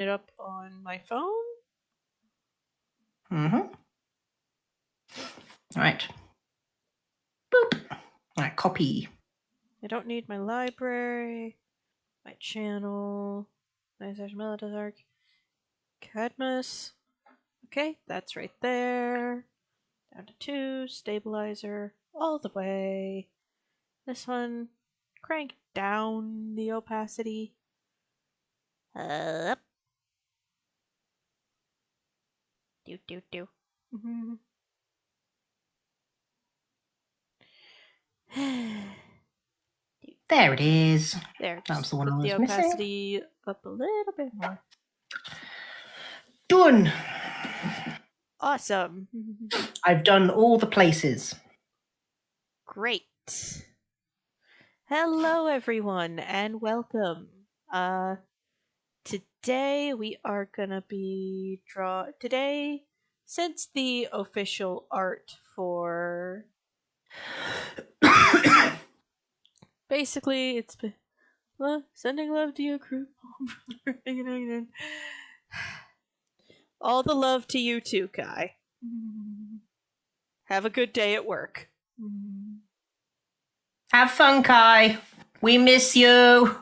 it up on my phone. Mm-hmm. All right. Boop. All right, copy. I don't need my library, my channel, my Sesh Meletis arc, Cadmus. Okay, that's right there. Down to 2, stabilizer, all the way. This one, crank down the opacity. Up. Do. There it is. There, That was the one I put the was missing. opacity up a little bit more. Done. Awesome. I've done all the places. Great. Hello, everyone, and welcome. Today we are gonna be Today, since the official art for basically it's been sending love to your crew. All the love to you too, Kai. Have a good day at work. Have fun, Kai. We miss you.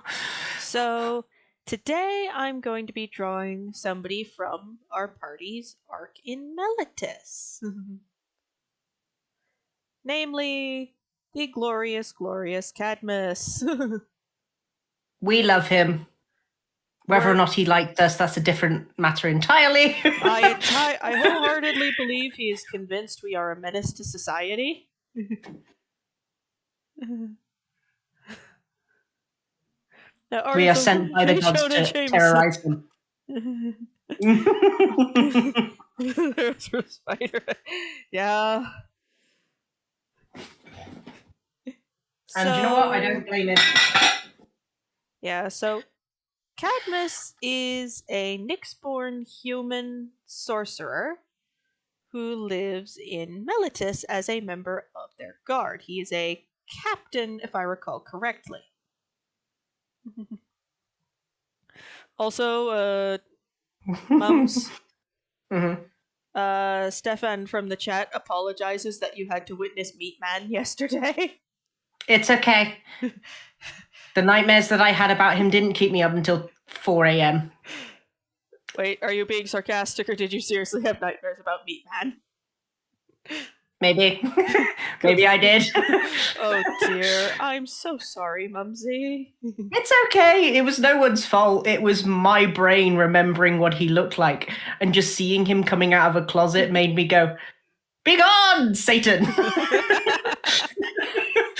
So, today I'm going to be drawing somebody from our party's arc in Meletis. Namely, the glorious Cadmus. We love him. Whether or not he liked us, that's a different matter entirely. I wholeheartedly believe he is convinced we are a menace to society. We are sent by the gods to terrorize them. There's a spider. Yeah. And you know what? I don't blame him. Yeah, so Cadmus is a Nyx-born human sorcerer who lives in Meletis as a member of their guard. He is a captain, if I recall correctly. Also, Mums. Mm-hmm. Stefan from the chat apologizes that you had to witness Meat Man yesterday. It's okay. The nightmares that I had about him didn't keep me up until 4 a.m. Wait, are you being sarcastic or did you seriously have nightmares about Meat Man? Maybe. Maybe I did. Oh dear. I'm so sorry, Mumsy. It's okay. It was no one's fault. It was my brain remembering what he looked like. And just seeing him coming out of a closet made me go, "Begone, Satan!"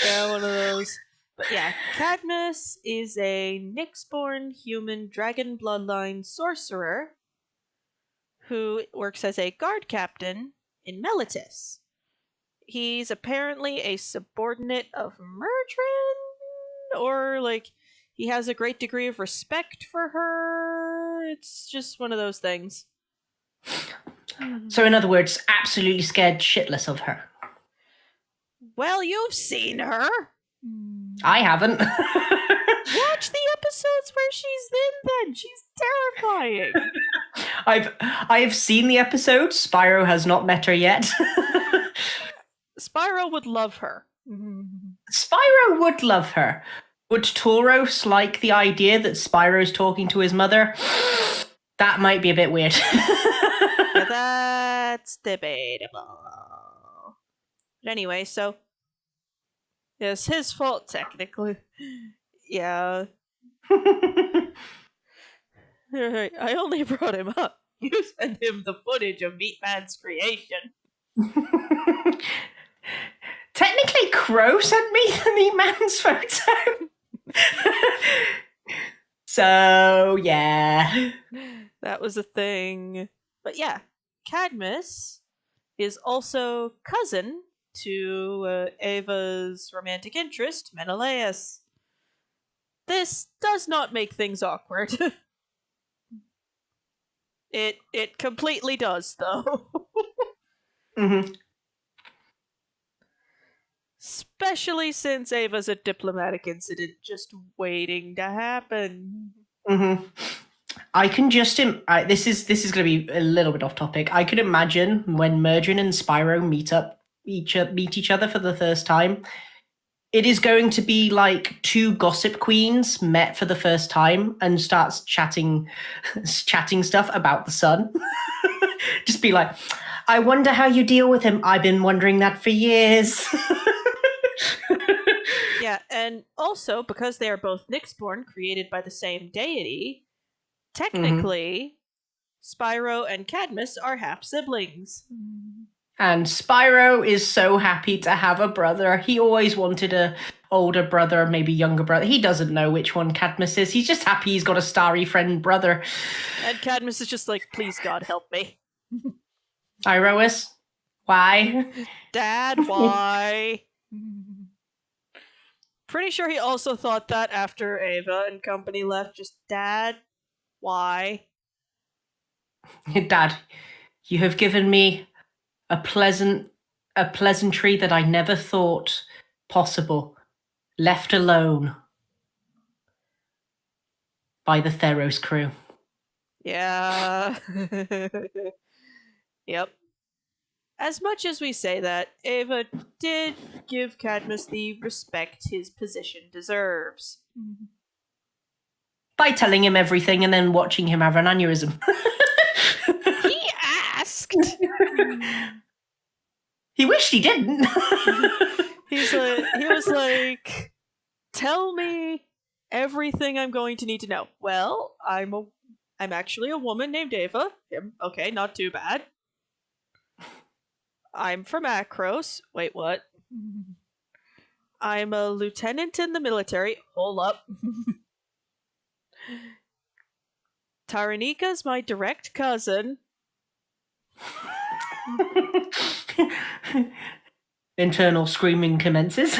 Yeah, one of those. But yeah, Cadmus is a Nyx-born human dragon bloodline sorcerer who works as a guard captain in Meletis. He's apparently a subordinate of Murdrin, or he has a great degree of respect for her. It's just one of those things. So in other words, absolutely scared shitless of her. Well, you've seen her. I haven't. Watch the episodes where she's in then. She's terrifying. I have seen the episode. Spyro has not met her yet. Spyro would love her. Spyro would love her. Would Tauros like the idea that Spyro's talking to his mother? That might be a bit weird. Yeah, that's debatable. But anyway, so it's his fault technically. Yeah. I only brought him up. You sent him the footage of Meat Man's creation. Technically, Crow sent me the Meat Man's photo. So, yeah. That was a thing. But yeah, Cadmus is also cousin to Ava's romantic interest, Meletis. This does not make things awkward. It completely does, though. Mm-hmm. Especially since Ava's a diplomatic incident just waiting to happen. Mm-hmm. I can just this is going to be a little bit off topic. I can imagine when Murgeon and Spyro meet each other for the first time. It is going to be like two gossip queens met for the first time and starts chatting stuff about the sun. Just be like, I wonder how you deal with him. I've been wondering that for years. Yeah, and also because they are both Nyxborn created by the same deity, technically, Spyro and Cadmus are half siblings. And Spyro is so happy to have a brother. He always wanted a older brother, maybe younger brother. He doesn't know which one Cadmus is. He's just happy he's got a starry friend brother. And Cadmus is just like, please God help me. Iroas, why? Dad, why? Pretty sure he also thought that after Ava and company left. Just, Dad, why? Dad, you have given me a pleasantry that I never thought possible. Left alone by the Theros crew. Yeah. Yep. As much as we say that, Ava did give Cadmus the respect his position deserves. By telling him everything and then watching him have an aneurysm. He asked! He wished he didn't. He was like, tell me everything I'm going to need to know. Well, I'm actually a woman named Ava. Okay, not too bad. I'm from Akros. Wait, what? I'm a lieutenant in the military. Hold up. Taranika's my direct cousin. Internal screaming commences.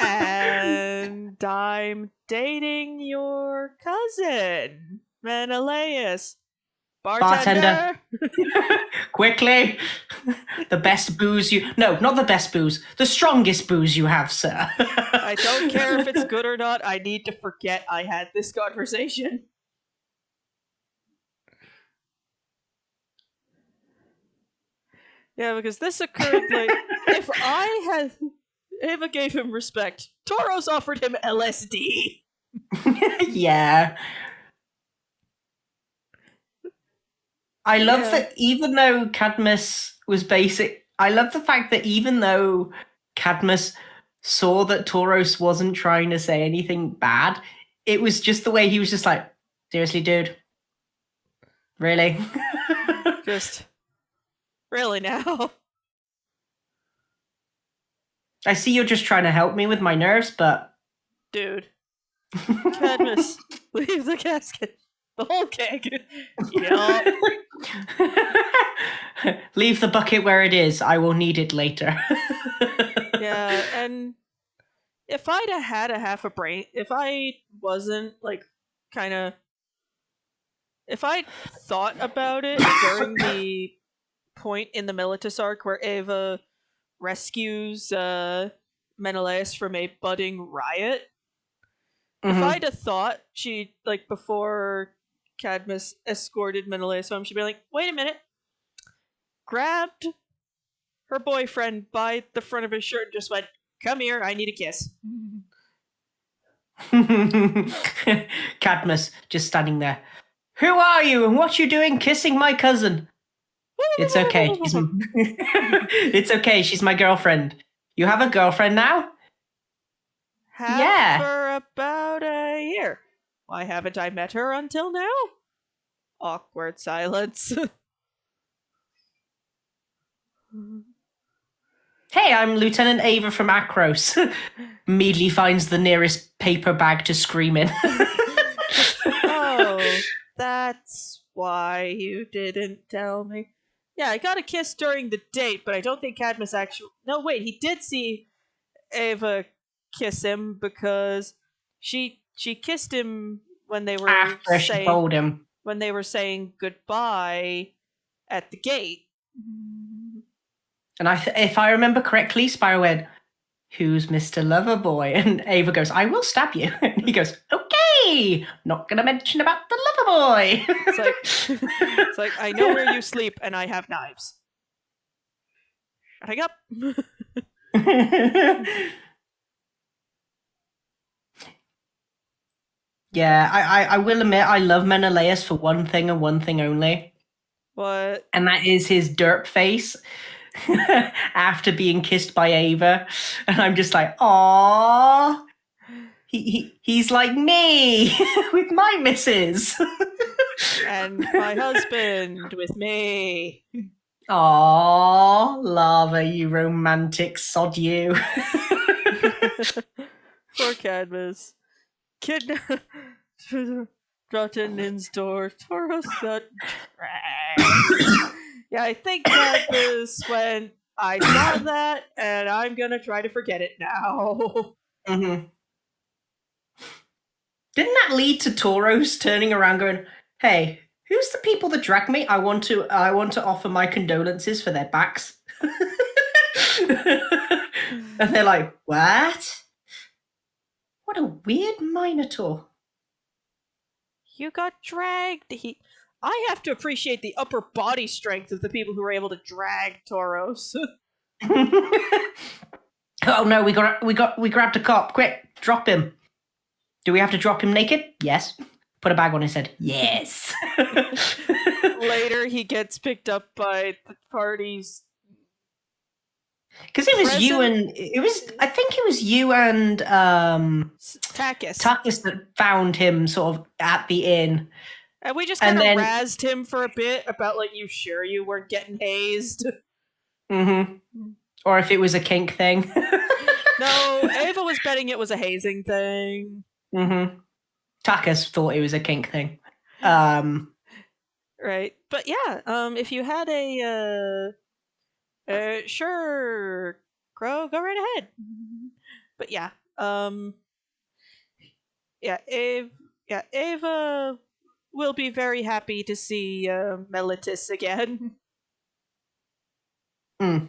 And I'm dating your cousin, Meletis. Bartender. Quickly. The best booze No, not the best booze. The strongest booze you have, sir. I don't care if it's good or not. I need to forget I had this conversation. Yeah, because this occurred like if Ava gave him respect, Tauros offered him LSD. Yeah. I love that even though Cadmus was basic, I love the fact that even though Cadmus saw that Tauros wasn't trying to say anything bad, it was just the way he was just like, seriously, dude? Really? Just, really now? I see you're just trying to help me with my nerves, but... Dude. Cadmus, leave the casket. The whole keg. Yup. Leave the bucket where it is. I will need it later. Yeah, and if I'd have had a half a brain, if I wasn't like kind of, if I thought about it during the point in the Meletis arc where Ava rescues Menelaus from a budding riot, if I'd have thought she, like, before Cadmus escorted Menelaus home, she'd be like, wait a minute, grabbed her boyfriend by the front of his shirt and just went, come here, I need a kiss. Cadmus just standing there. Who are you and what you doing kissing my cousin? It's okay. It's okay. She's my girlfriend. You have a girlfriend now? For about a year. Why haven't I met her until now? Awkward silence. Hey, I'm Lieutenant Ava from Akros. Immediately finds the nearest paper bag to scream in. Oh, that's why you didn't tell me. Yeah, I got a kiss during the date, but I don't think Cadmus actually... No, wait, he did see Ava kiss him because she kissed him when they were after she told him. When they were saying goodbye at the gate. And if I remember correctly, Spyro went, who's Mr. Loverboy? And Ava goes, I will stab you. And he goes, okay. me. Not gonna mention about the lover boy. It's like I know where you sleep, and I have knives. Hang up. Yeah, I will admit I love Menelaus for one thing and one thing only, What? and that is his derp face after being kissed by Ava, and I'm just like, aww. He's like me with my missus. And my husband with me. Aww, Lava, you romantic sod you. Poor Cadmus. Kidnapped. Rotten in's door. Taurus got dragged. Yeah, I think Cadmus went, I saw that, and I'm gonna try to forget it now. Mm-hmm. Didn't that lead to Tauros turning around going, hey, who's the people that dragged me? I want to offer my condolences for their backs. And they're like, what? What a weird Minotaur. You got dragged. I have to appreciate the upper body strength of the people who were able to drag Tauros. Oh no, we grabbed a cop. Quick, drop him. Do we have to drop him naked? Yes. Put a bag on his head. Yes. Later, he gets picked up by the party's. Because it was you and I think it was you and Takis. Takis that found him sort of at the inn. And we just kind of razzed him for a bit about, like, you sure you weren't getting hazed? Mm-hmm. Or if it was a kink thing. No, Ava was betting it was a hazing thing. Mm-hmm. Takis thought it was a kink thing. Right. But yeah, if you had sure, Crow, go right ahead. But yeah, Ava will be very happy to see Meletis again. Mm.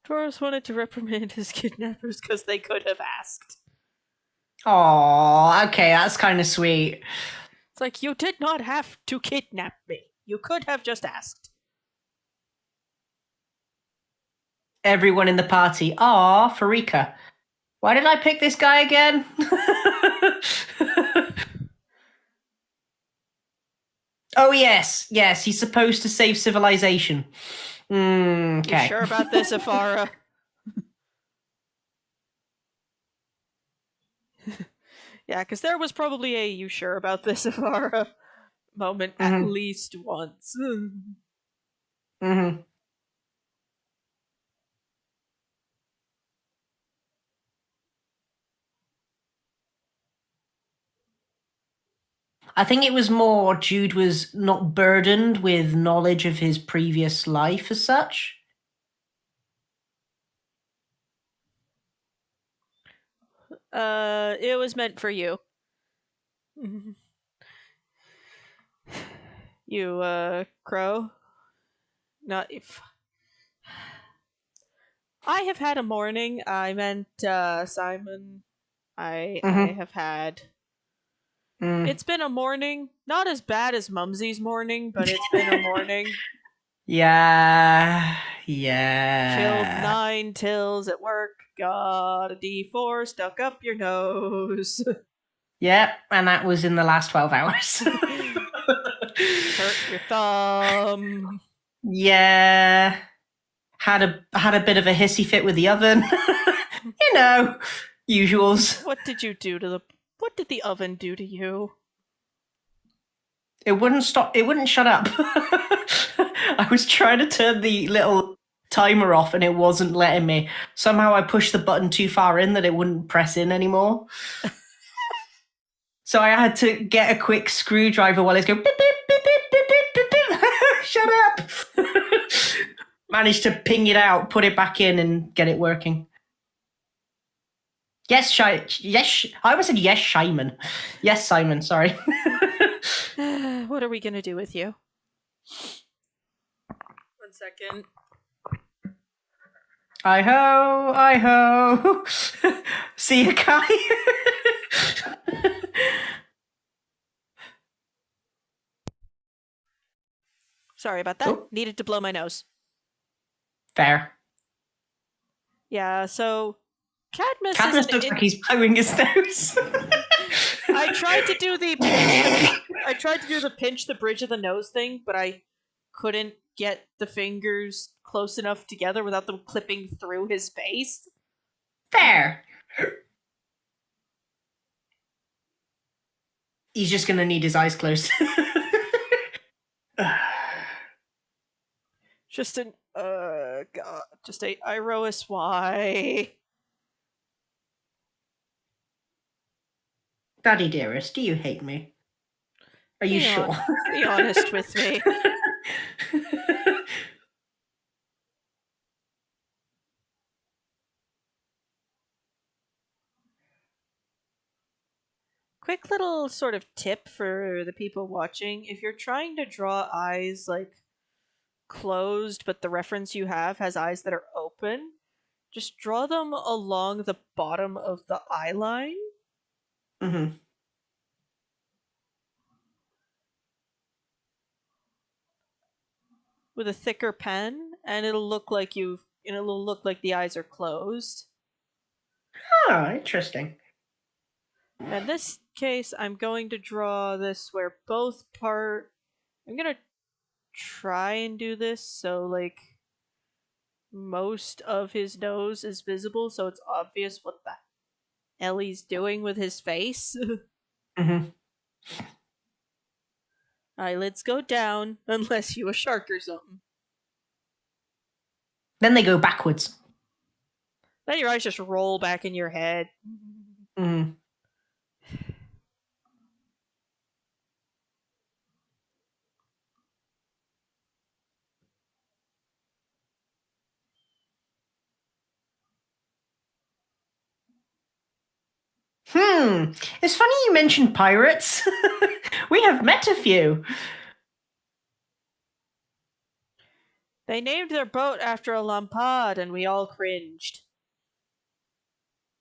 Taurus wanted to reprimand his kidnappers because they could have asked. Oh, okay, that's kind of sweet. It's like, you did not have to kidnap me. You could have just asked. Everyone in the party. Aw, Farika. Why did I pick this guy again? Oh, yes. Yes, he's supposed to save civilization. Okay. You sure about this, Afara? Yeah, because there was probably a you sure about this, Afara moment at least once. Mm-hmm. I think it was more Jude was not burdened with knowledge of his previous life as such. It was meant for you. You, Crow? Not if. I have had a morning. I meant, Simon. I have had. It's been a morning. Not as bad as Mumsy's morning, but it's been a morning. Yeah. Killed 9 tills at work. Got a D4 stuck up your nose. Yep, and that was in the last 12 hours. Hurt your thumb. Yeah. Had a bit of a hissy fit with the oven. You know, usuals. What did what did the oven do to you? It wouldn't stop. It wouldn't shut up. I was trying to turn the little timer off and it wasn't letting me. Somehow I pushed the button too far in that it wouldn't press in anymore. So I had to get a quick screwdriver while it's going beep, beep, beep, beep, beep, beep, beep, beep. Shut up. Managed to ping it out, put it back in and get it working. Yes, yes. I almost said yes, Simon. Yes, Simon, sorry. What are we going to do with you? 1 second. I ho. See you, Kai. Sorry about that. Oh. Needed to blow my nose. Fair. Yeah, so Cadmus Cadmus is looks like he's blowing his nose. I tried to do the pinch the bridge of the nose thing, but I couldn't get the fingers close enough together without them clipping through his face. Fair. He's just gonna need his eyes closed. Just an god, just a IROSY. Daddy dearest, do you hate me? Are you sure? Be honest with me. Quick little sort of tip for the people watching. If you're trying to draw eyes like closed, but the reference you have has eyes that are open, just draw them along the bottom of the eye line. Mm-hmm. With a thicker pen, and it'll look like the eyes are closed. Oh, interesting. In this case, I'm going to draw this where I'm gonna try and do this so like most of his nose is visible, so it's obvious what the hell he's doing with his face. Mm-hmm. Eyelids go down unless you a shark or something. Then they go backwards. Then your eyes just roll back in your head. Mm-hmm. It's funny you mentioned pirates. We have met a few. They named their boat after a lampad, and we all cringed.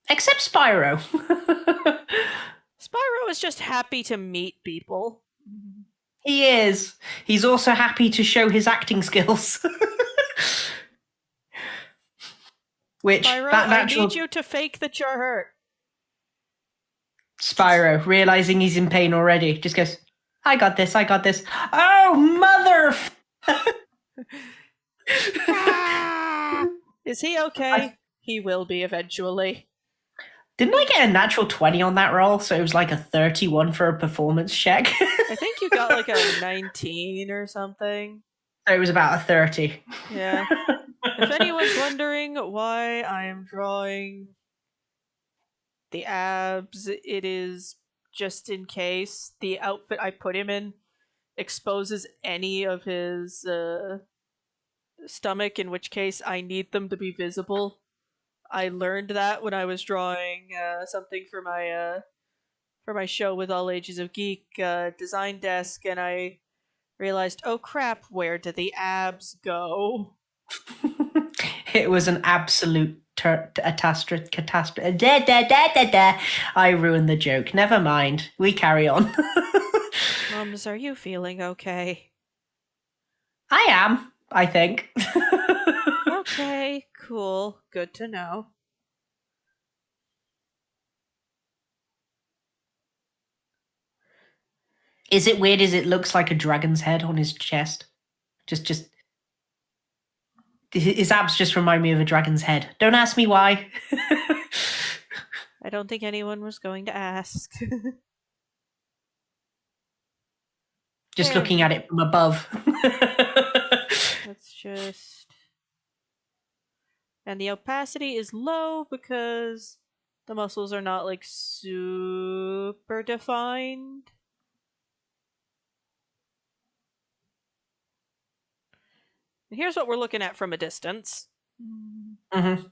Except Spyro. Spyro is just happy to meet people. He is. He's also happy to show his acting skills. Which, Spyro, that I natural... need you to fake that you're hurt. Spyro, realizing he's in pain already, just goes, I got this. Oh, mother... Is he okay? He will be eventually. Didn't I get a natural 20 on that roll? So it was like a 31 for a performance check. I think you got like a 19 or something. So it was about a 30. Yeah. If anyone's wondering why I am drawing the abs, it is just in case the outfit I put him in exposes any of his stomach, in which case I need them to be visible. I learned that when I was drawing something for my show with All Ages of Geek design desk, and I realized, oh crap, where do the abs go? It was an absolute catastrophe. I ruined the joke. Never mind. We carry on. Mums, are you feeling okay? I am, I think. Okay, cool. Good to know. Is it weird as it looks like a dragon's head on his chest? Just his abs just remind me of a dragon's head. Don't ask me why. I don't think anyone was going to ask. Just There. looking at it from above. Let's just... And the opacity is low because the muscles are not like super defined. And here's what we're looking at from a distance. Mm-hmm.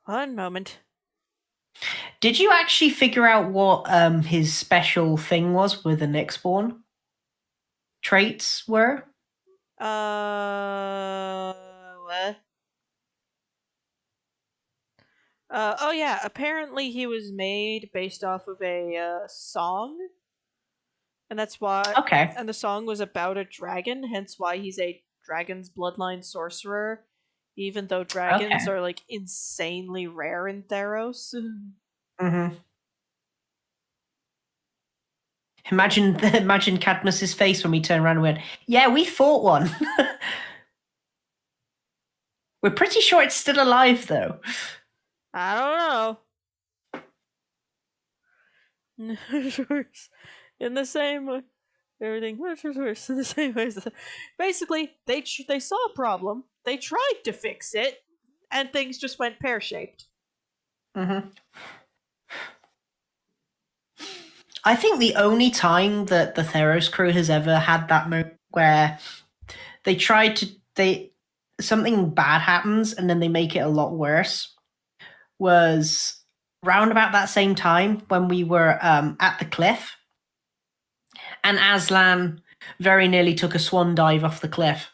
One moment. Did you actually figure out what his special thing was with the Nyxborn? Traits were? What? Oh yeah, apparently he was made based off of a song, and that's why. Okay. And the song was about a dragon, hence why he's a dragon's bloodline sorcerer. Even though dragons Okay. are like insanely rare in Theros. Mm-hmm. Imagine Cadmus's face when we turned around and went, "Yeah, we fought one." We're pretty sure it's still alive, though. I don't know. In the same way, everything in the same way. Basically, they saw a problem, they tried to fix it, and things just went pear shaped. Mm-hmm. I think the only time that the Theros crew has ever had that moment where they tried to something bad happens and then they make it a lot worse was round about that same time when we were at the cliff and Aslan very nearly took a swan dive off the cliff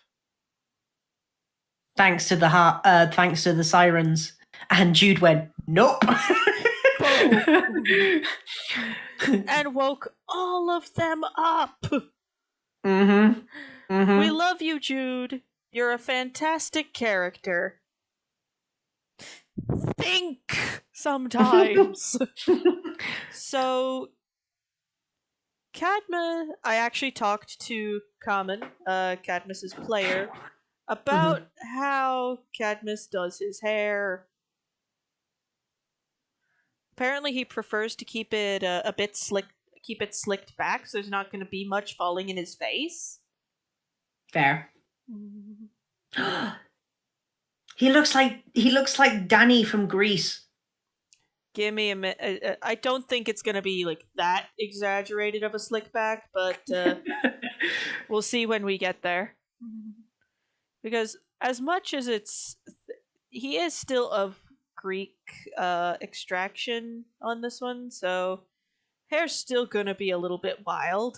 thanks to the sirens, and Jude went nope. And woke all of them up. Mm-hmm. Mm-hmm. We love you, Jude. You're a fantastic character. Think sometimes. So, Cadmus, I actually talked to Common, Cadmus's player, about how Cadmus does his hair. Apparently, he prefers to keep it a bit slicked back, so there's not going to be much falling in his face. Fair. He looks like Danny from Greece. Give me a minute. I don't think it's going to be like that exaggerated of a slick back, but we'll see when we get there. Because as much as he is still of Greek extraction on this one, so hair's still going to be a little bit wild.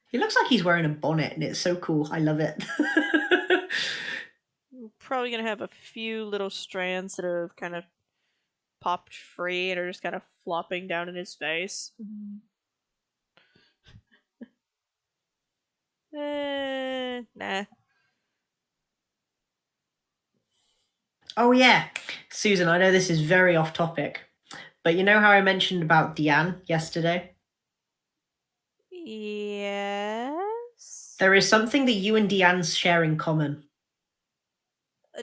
He looks like he's wearing a bonnet, and it's so cool. I love it. Probably going to have a few little strands that have kind of popped free and are just kind of flopping down in his face. Nah. Oh yeah, Susan, I know this is very off topic, but you know how I mentioned about Deanne yesterday? Yes? There is something that you and Deanne share in common.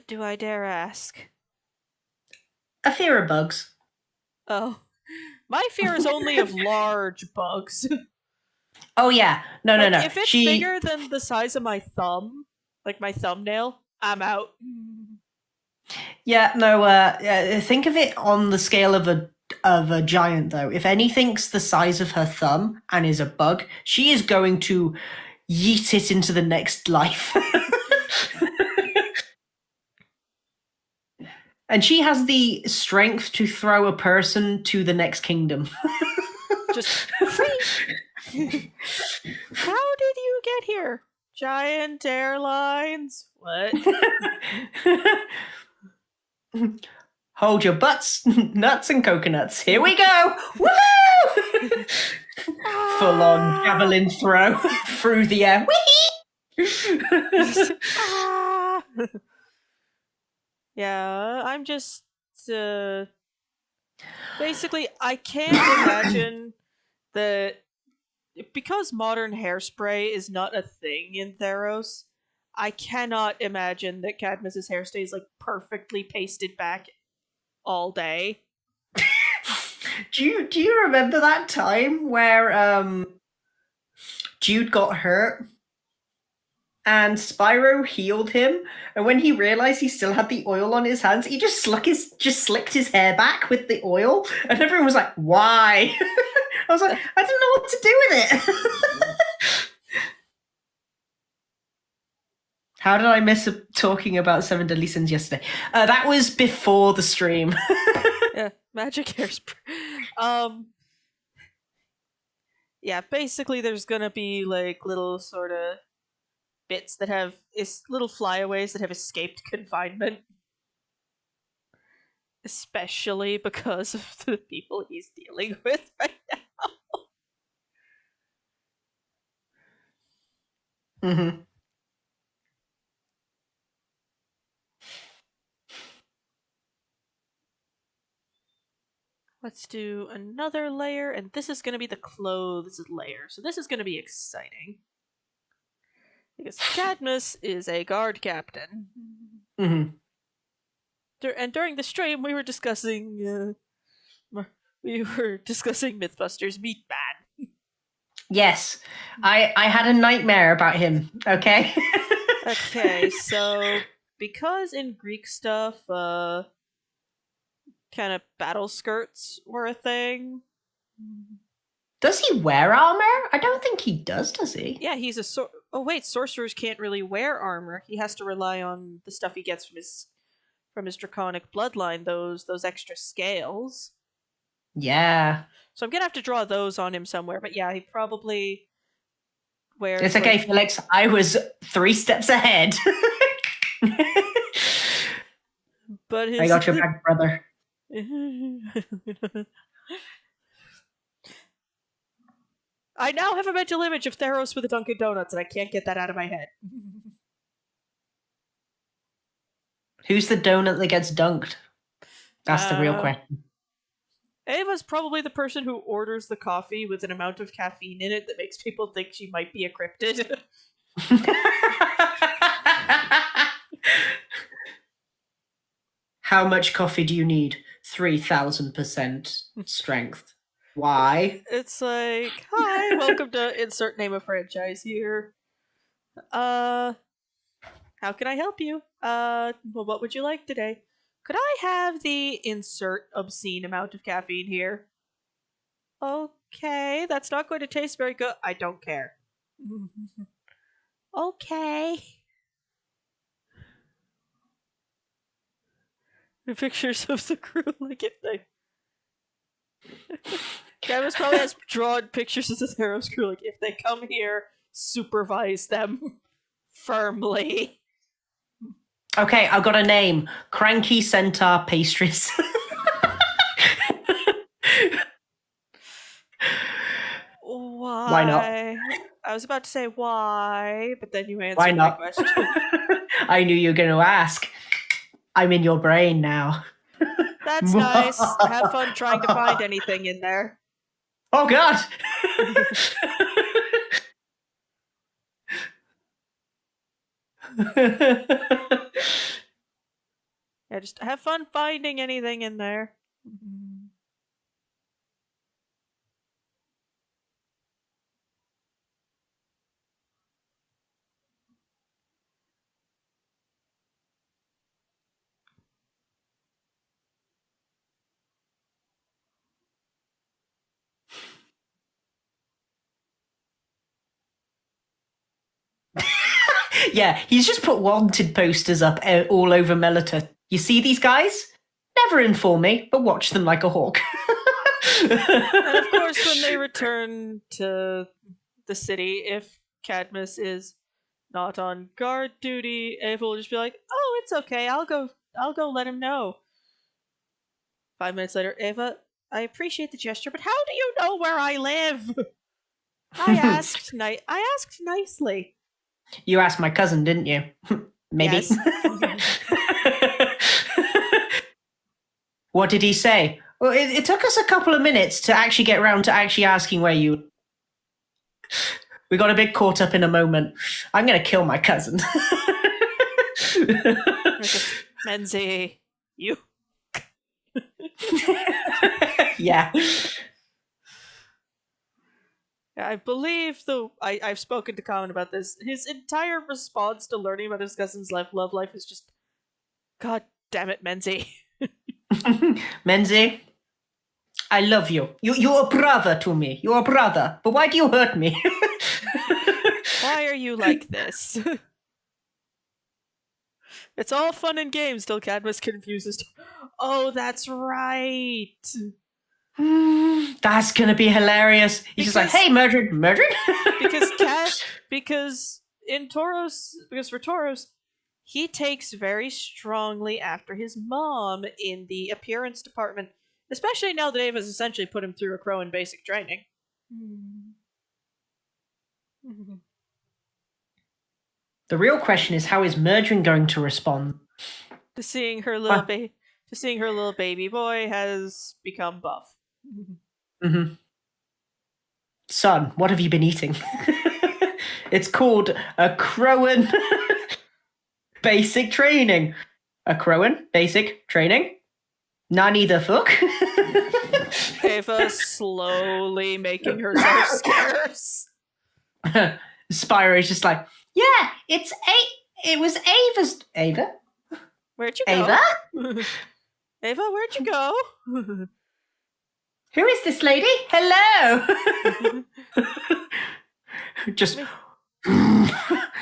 Do I dare ask? A fear of bugs. Oh. My fear is only of large bugs. Oh yeah, no. If it's bigger than the size of my thumb, like my thumbnail, I'm out. Yeah, no. Think of it on the scale of a giant, though. If anything's the size of her thumb and is a bug, she is going to yeet it into the next life. And she has the strength to throw a person to the next kingdom. Just How did you get here? Giant airlines? What? Hold your butts, nuts, and coconuts. Here we go! Woohoo! Full on javelin throw through the air. Yeah, I'm just basically I can't imagine that because modern hairspray is not a thing in Theros. I cannot imagine that Cadmus's hair stays like perfectly pasted back all day. Do you remember that time where Jude got hurt and Spyro healed him, and when he realized he still had the oil on his hands, he just slicked his hair back with the oil, and everyone was like, "Why?" I was like, "I didn't know what to do with it." How did I miss talking about Seven Deadly Sins yesterday? That was before the stream. Yeah, magic hairspray. Yeah, basically there's gonna be like little sort of bits that have little flyaways that have escaped confinement. Especially because of the people he's dealing with right now. Mm-hmm. Let's do another layer, and this is going to be the clothes layer. So this is going to be exciting. Because Cadmus is a guard captain. Mm-hmm. And during the stream, we were discussing Mythbusters Meatman. Yes, I had a nightmare about him. Okay. Okay, so because in Greek stuff, kind of battle skirts were a thing. Does he wear armor? I don't think he does he? Yeah, he's a oh wait, sorcerers can't really wear armor. He has to rely on the stuff he gets from his draconic bloodline, those extra scales. Yeah. So I'm gonna have to draw those on him somewhere. But yeah, he probably wears. It's okay, like... Felix. I was 3 steps ahead. But I got your back, brother. I now have a mental image of Theros with a Dunkin' Donuts, and I can't get that out of my head. Who's the donut that gets dunked? That's the real question. Ava's probably the person who orders the coffee with an amount of caffeine in it that makes people think she might be a cryptid. How much coffee do you need? 3,000% strength. Why? It's like, hi, welcome to insert name of franchise here. How can I help you? Well, what would you like today? Could I have the insert obscene amount of caffeine here? Okay, that's not going to taste very good. I don't care. Okay. The pictures of the crew, like if they... Cadmus probably has drawn pictures of the Theros crew, like if they come here, supervise them firmly. Okay, I've got a name. Cranky Centaur Pastries. Why not? I was about to say why, but then you answered my question. I knew you were going to ask. I'm in your brain now. That's nice. Have fun trying to find anything in there. Oh, God! Yeah, just have fun finding anything in there. Yeah, he's just put wanted posters up all over Meletis. You see these guys? Never inform me, but watch them like a hawk. And of course, when they return to the city, if Cadmus is not on guard duty, Ava will just be like, "Oh, it's okay. I'll go let him know." 5 minutes later, Ava, I appreciate the gesture, but how do you know where I live? I asked nicely. You asked my cousin, didn't you? Maybe. Yes. What did he say? Well, it took us a couple of minutes to actually get around to actually asking where you... We got a bit caught up in a moment. I'm going to kill my cousin. Menzie, you... Yeah. I believe I've spoken to Common about this. His entire response to learning about his cousin's love life is just, God damn it, Menzie. Menzie, I love you. You're a brother to me. You're a brother. But why do you hurt me? Why are you like this? It's all fun and games till Cadmus confuses. Oh, that's right. That's gonna be hilarious. He's just like, "Hey, murdered." Because for Tauros, he takes very strongly after his mom in the appearance department, especially now that Ava's essentially put him through a Crowan basic training. The real question is, how is Murdrin going to respond? To seeing her little baby boy has become buff. Mm-hmm. Son, what have you been eating? It's called a Crowan basic training. A Crowan basic training? Nani the fuck? Ava slowly making herself scarce. Spyro is just like, yeah, it was Ava's. Ava? Where'd you go? Ava? Ava, where'd you go? Who is this lady? Hello! Just.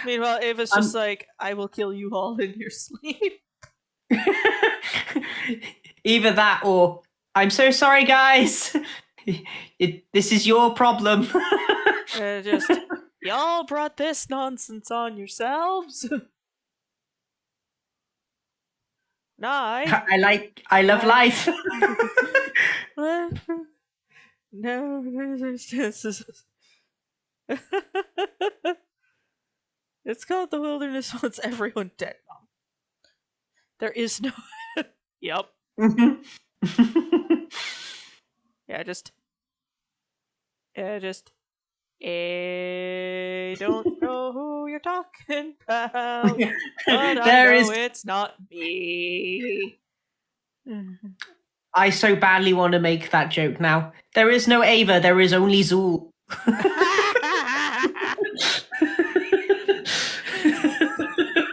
Meanwhile, Ava's just like, I will kill you all in your sleep. Either that or, I'm so sorry, guys. This is your problem. Y'all brought this nonsense on yourselves. I love life. No, it's called The Wilderness Wants Everyone Dead, Mom. There is no. Yep. Yeah, just. I don't know who you're talking about, but I know it's not me. I so badly want to make that joke now. There is no Ava, there is only Zool.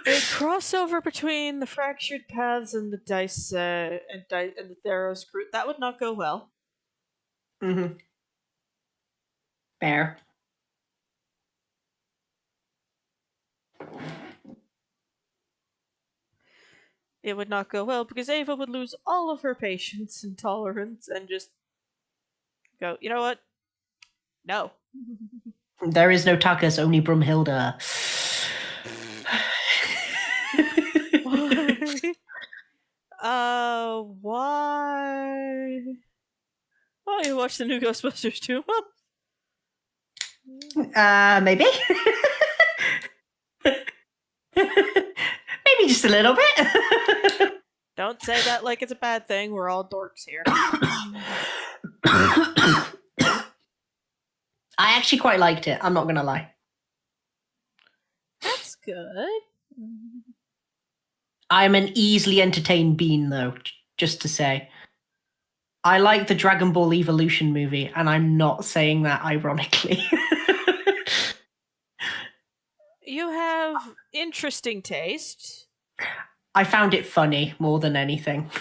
A crossover between the Fractured Paths and the Dice and the Theros group, that would not go well. Mm-hmm. Fair. It would not go well because Ava would lose all of her patience and tolerance and just go, you know what? No. There is no Tuckus, only Brumhilda. Why? Oh, you watched the new Ghostbusters too? Maybe. Maybe just a little bit. Don't say that like it's a bad thing. We're all dorks here. I actually quite liked it. I'm not gonna lie. That's good. I'm an easily entertained bean, though, just to say. I like the Dragon Ball Evolution movie, and I'm not saying that ironically. You have interesting taste. I found it funny more than anything.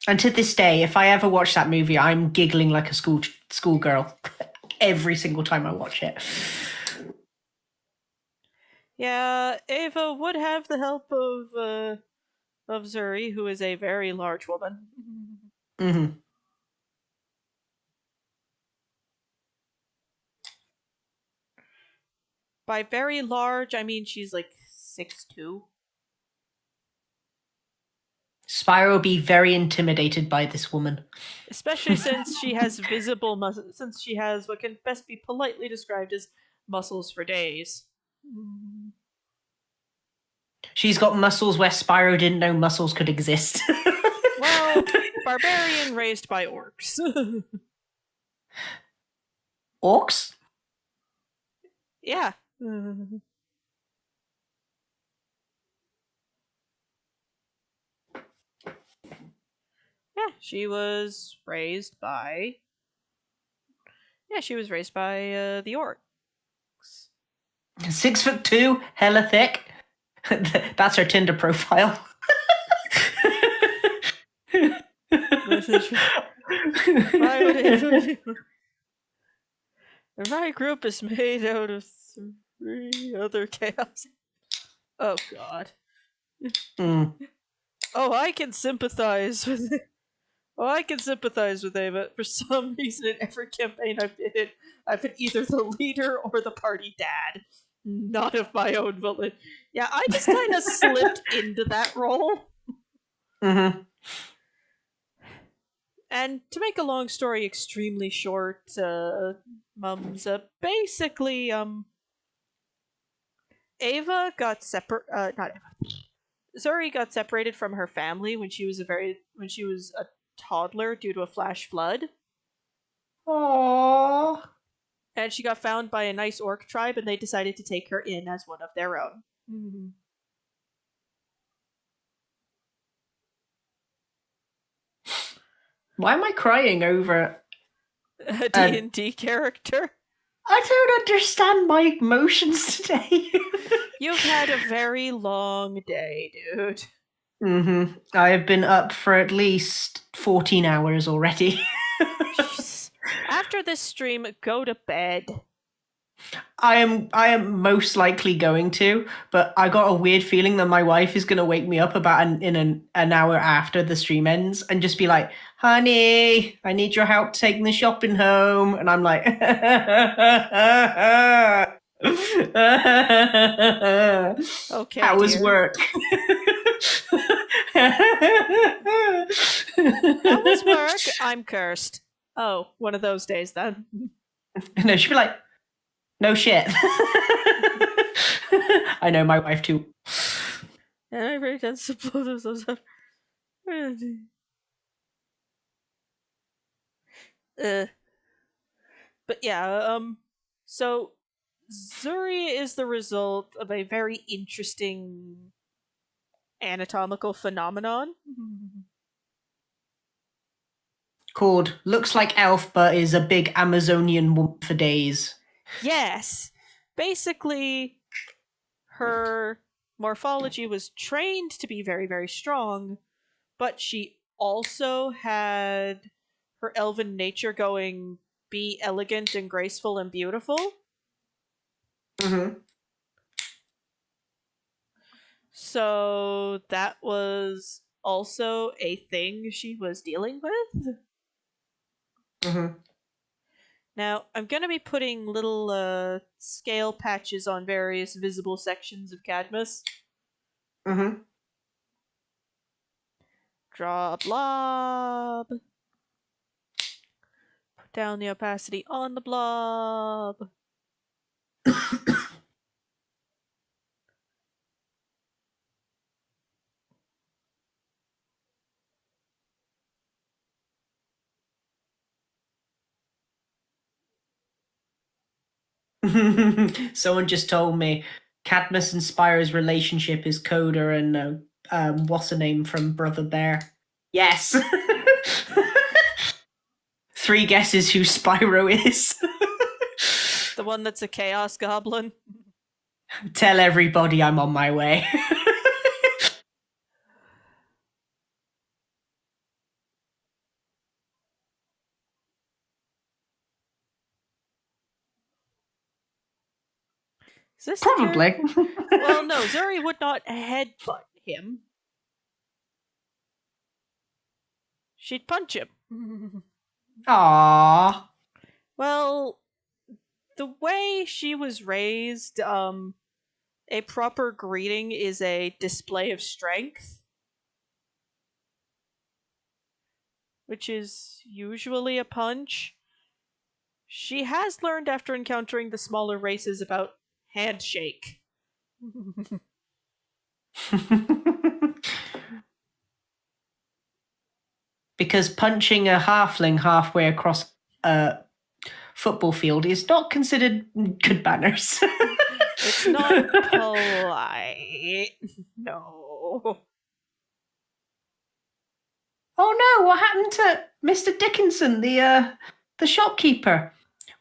And to this day, if I ever watch that movie, I'm giggling like a schoolgirl every single time I watch it. Yeah, Ava would have the help of Zuri, who is a very large woman. Mm-hmm. By very large, I mean she's like 6'2". Spyro will be very intimidated by this woman. Especially since she has visible muscles, since she has what can best be politely described as muscles for days. She's got muscles where Spyro didn't know muscles could exist. Well, barbarian raised by orcs. Orcs? Yeah. Yeah, she was raised by. Yeah, she was raised by the orcs. 6'2", hella thick. That's her Tinder profile. Why would it? My group is made out of 3 other chaos. Oh god. Mm. Oh, I can sympathize with it. Oh, I can sympathize with Ava. For some reason, in every campaign I've been either the leader or the party dad. Not of my own volition. Yeah, I just kind of slipped into that role. Mm-hmm. And to make a long story extremely short, Mums, basically, Ava got not Ava. Zuri got separated from her family when she was a toddler due to a flash flood. Aww. And she got found by a nice orc tribe, and they decided to take her in as one of their own. Why am I crying over A D&D character. I don't understand my emotions today. You've had a very long day, dude. Mm-hmm. I have been up for at least 14 hours already. After this stream, go to bed. I am most likely going to, but I got a weird feeling that my wife is gonna wake me up about an hour after the stream ends and just be like, "Honey, I need your help taking the shopping home," and I'm like, Okay, "How was dear. work?" How was work? I'm cursed. Oh, one of those days then. No, she'd be like, "No shit." I know my wife too. And I really tends to blow themselves up. But yeah, so Zuri is the result of a very interesting anatomical phenomenon. Called Looks Like Elf but is a big Amazonian woman for days. Yes. Basically, her morphology was trained to be very, very strong, but she also had her elven nature going, be elegant and graceful and beautiful. Mm-hmm. So that was also a thing she was dealing with. Mm-hmm. Now, I'm going to be putting little scale patches on various visible sections of Cadmus. Mm-hmm. Draw a blob. Put down the opacity on the blob. Someone just told me Cadmus and Spyro's relationship is Coda and what's her name from Brother Bear. Yes. 3 guesses who Spyro is. The one that's a chaos goblin. Tell everybody I'm on my way. Is this Probably. Well, no, Zuri would not headbutt him. She'd punch him. Aww. Well, the way she was raised, a proper greeting is a display of strength, which is usually a punch. She has learned after encountering the smaller races about handshake. Because punching a halfling halfway across a football field is not considered good manners. It's not polite. No. Oh no, what happened to Mr. Dickinson, the shopkeeper?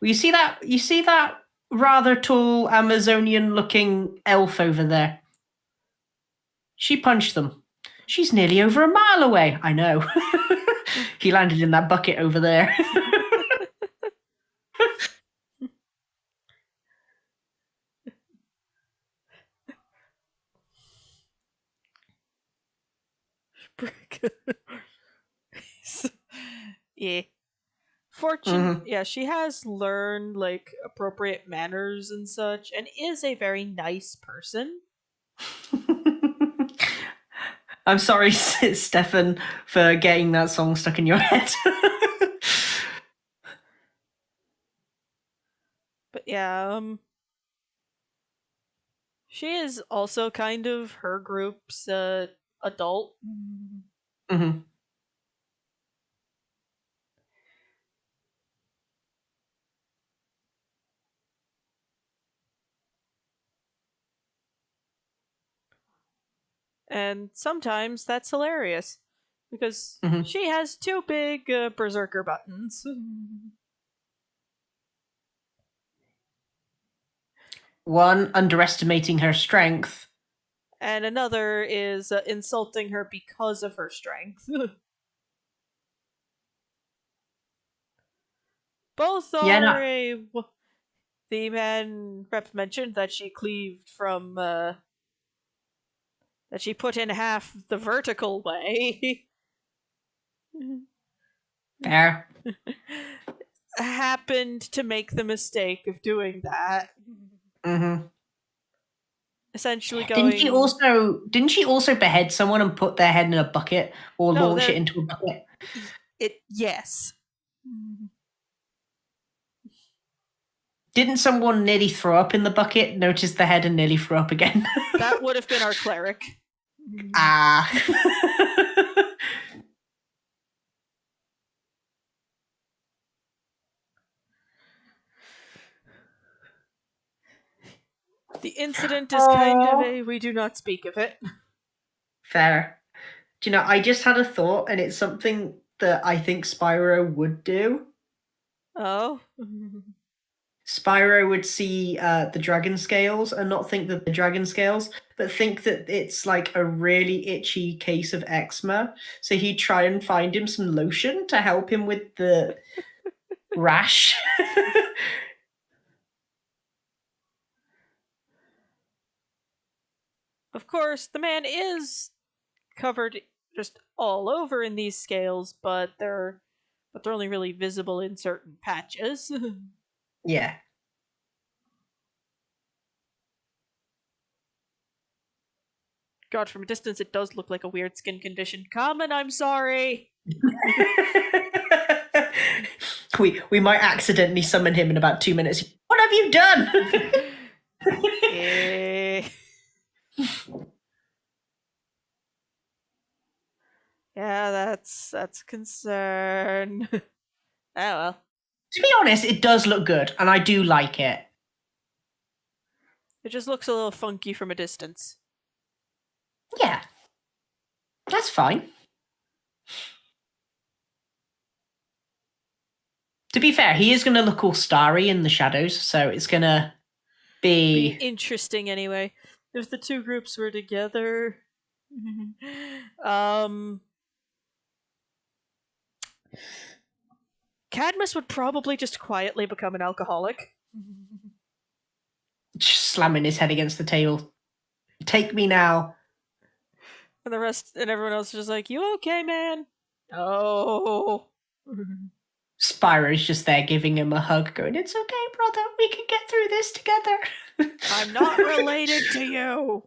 Well, you see that rather tall Amazonian looking elf over there? She punched them. She's nearly over a mile away. I know. He landed in that bucket over there. Yeah. Yeah, she has learned like appropriate manners and such, and is a very nice person. I'm sorry, Stefan, for getting that song stuck in your head. But yeah, she is also kind of her group's adult. Mm-hmm. And sometimes that's hilarious because Mm-hmm. she has two big berserker buttons. One, underestimating her strength. And another is insulting her because of her strength. Both Yeah, are no, a. The man rep mentioned that she cleaved from. That she put in half the vertical way. fair. Happened to make the mistake of doing that. Mm-hmm. Essentially Didn't she going. also didn't she also behead someone and put their head in a bucket or No, launch it they're. into a bucket? Yes. Didn't someone nearly throw up in the bucket, notice the head and nearly threw up again? That would have been our cleric. Ah. The incident is kind of Oh. a we do not speak of it. Fair. Do you know, I just had a thought, and it's something that I think Spyro would do. Oh. Spyro would see the dragon scales and not think that the dragon scales, but think that it's like a really itchy case of eczema. So he'd try and find him some lotion to help him with the rash. Of course, the man is covered just all over in these scales, but they're only really visible in certain patches. Yeah. God, from a distance, it does look like a weird skin condition. Common, I'm sorry. we might accidentally summon him in about 2 minutes. What have you done? Eh. Yeah, that's concern. Oh well. To be honest, it does look good, and I do like it. It just looks a little funky from a distance. Yeah. That's fine. To be fair, he is going to look all starry in the shadows, so it's going to Be be. interesting anyway. If the two groups were together. um Cadmus would probably just quietly become an alcoholic. Slamming his head against the table. Take me now. And the rest and everyone else is just like, "You okay, man?" Oh. Spyro's just there giving him a hug, going, "It's okay, brother. We can get through this together." I'm not related to you.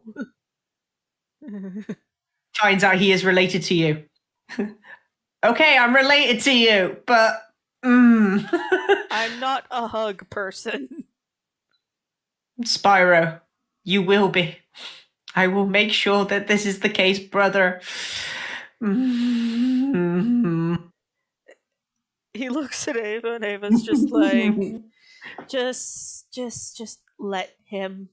Finds out he is related to you. Okay, I'm related to you, but. I'm not a hug person. Spyro, you will be. I will make sure that this is the case, brother. He looks at Ava and Ava's just like, just let him.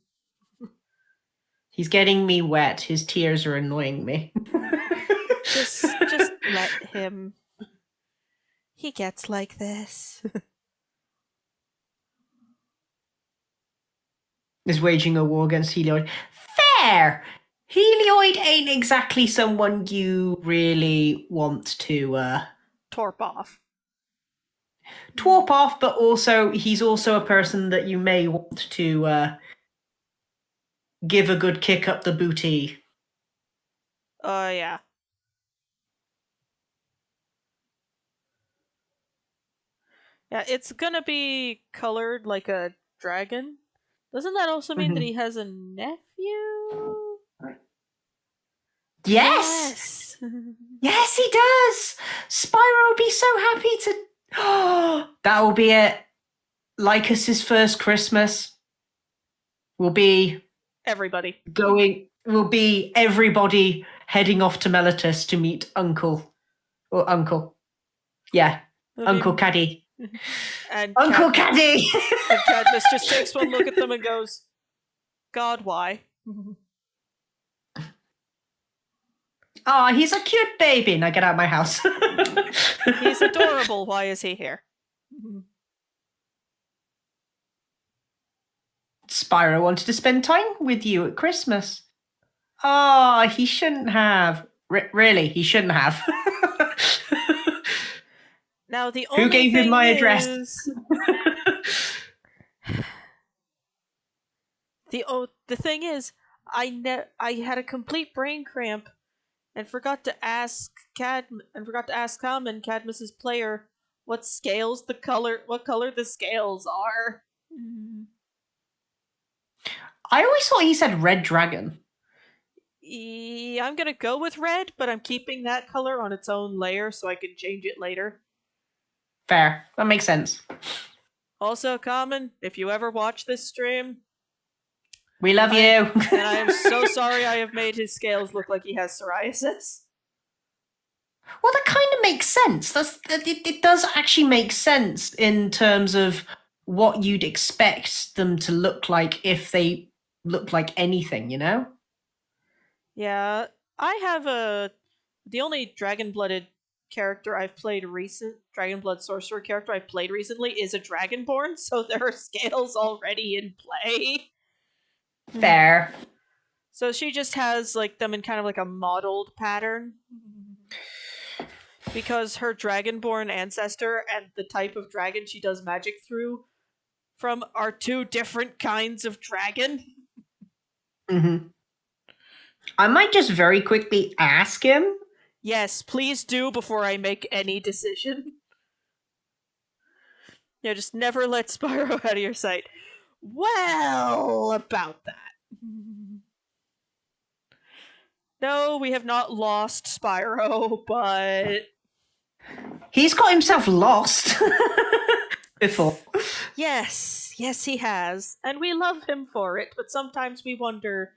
He's getting me wet. His tears are annoying me. Just let him. He gets like this. Is waging a war against Helioid. Fair! Helioid ain't exactly someone you really want to Torp off. twarp off, but also he's also a person that you may want to give a good kick up the booty. Oh, yeah. Yeah, it's gonna be colored like a dragon. Doesn't that also mean that he has a nephew? Yes! Yes! Yes, he does! Spyro will be so happy to. That will be it. Lycus's first Christmas will be Everybody. will be everybody heading off to Meletis to meet Uncle. Or Uncle. Yeah. It'll Uncle be... Caddy. and Uncle Caddy! And Cadmus just takes one look at them and goes, God, why? Oh, he's a cute baby. Now get out of my house. He's adorable. Why is he here? Spyro wanted to spend time with you at Christmas. Oh, he shouldn't have. Really, he shouldn't have. Now the only Who gave him thing my address? is, the thing is, I had a complete brain cramp and forgot to ask Common, Cadmus's player, what color the scales are. I always thought he said red dragon. Yeah, I'm gonna go with red, but I'm keeping that color on its own layer so I can change it later. Fair. That makes sense. Also, Common, if you ever watch this stream, We love you. and I am so sorry I have made his scales look like he has psoriasis. Well, that kind of makes sense. It does actually make sense in terms of what you'd expect them to look like if they look like anything, you know? Yeah, I have the only dragon-blooded character I've played dragon-blood sorcerer character I've played recently is a dragonborn, so there are scales already in play. Fair. So she just has like them in kind of like a modeled pattern. Because her dragonborn ancestor and the type of dragon she does magic through from are two different kinds of dragon. Mm-hmm. I might just very quickly ask him. Yes, please do before I make any decision. Yeah, just never let Spyro out of your sight. Well, about that. No, we have not lost Spyro, but He's got himself lost before. yes, he has. And we love him for it, but sometimes we wonder,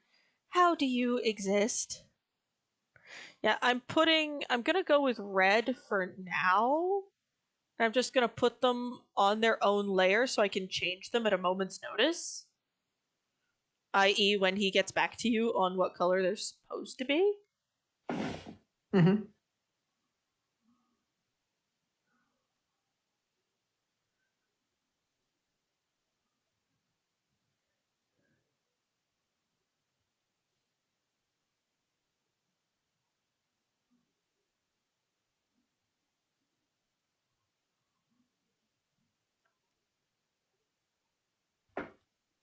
how do you exist? Yeah, I'm gonna go with red for now. I'm just gonna put them on their own layer so I can change them at a moment's notice. I.e., when he gets back to you on what color they're supposed to be. Mm-hmm.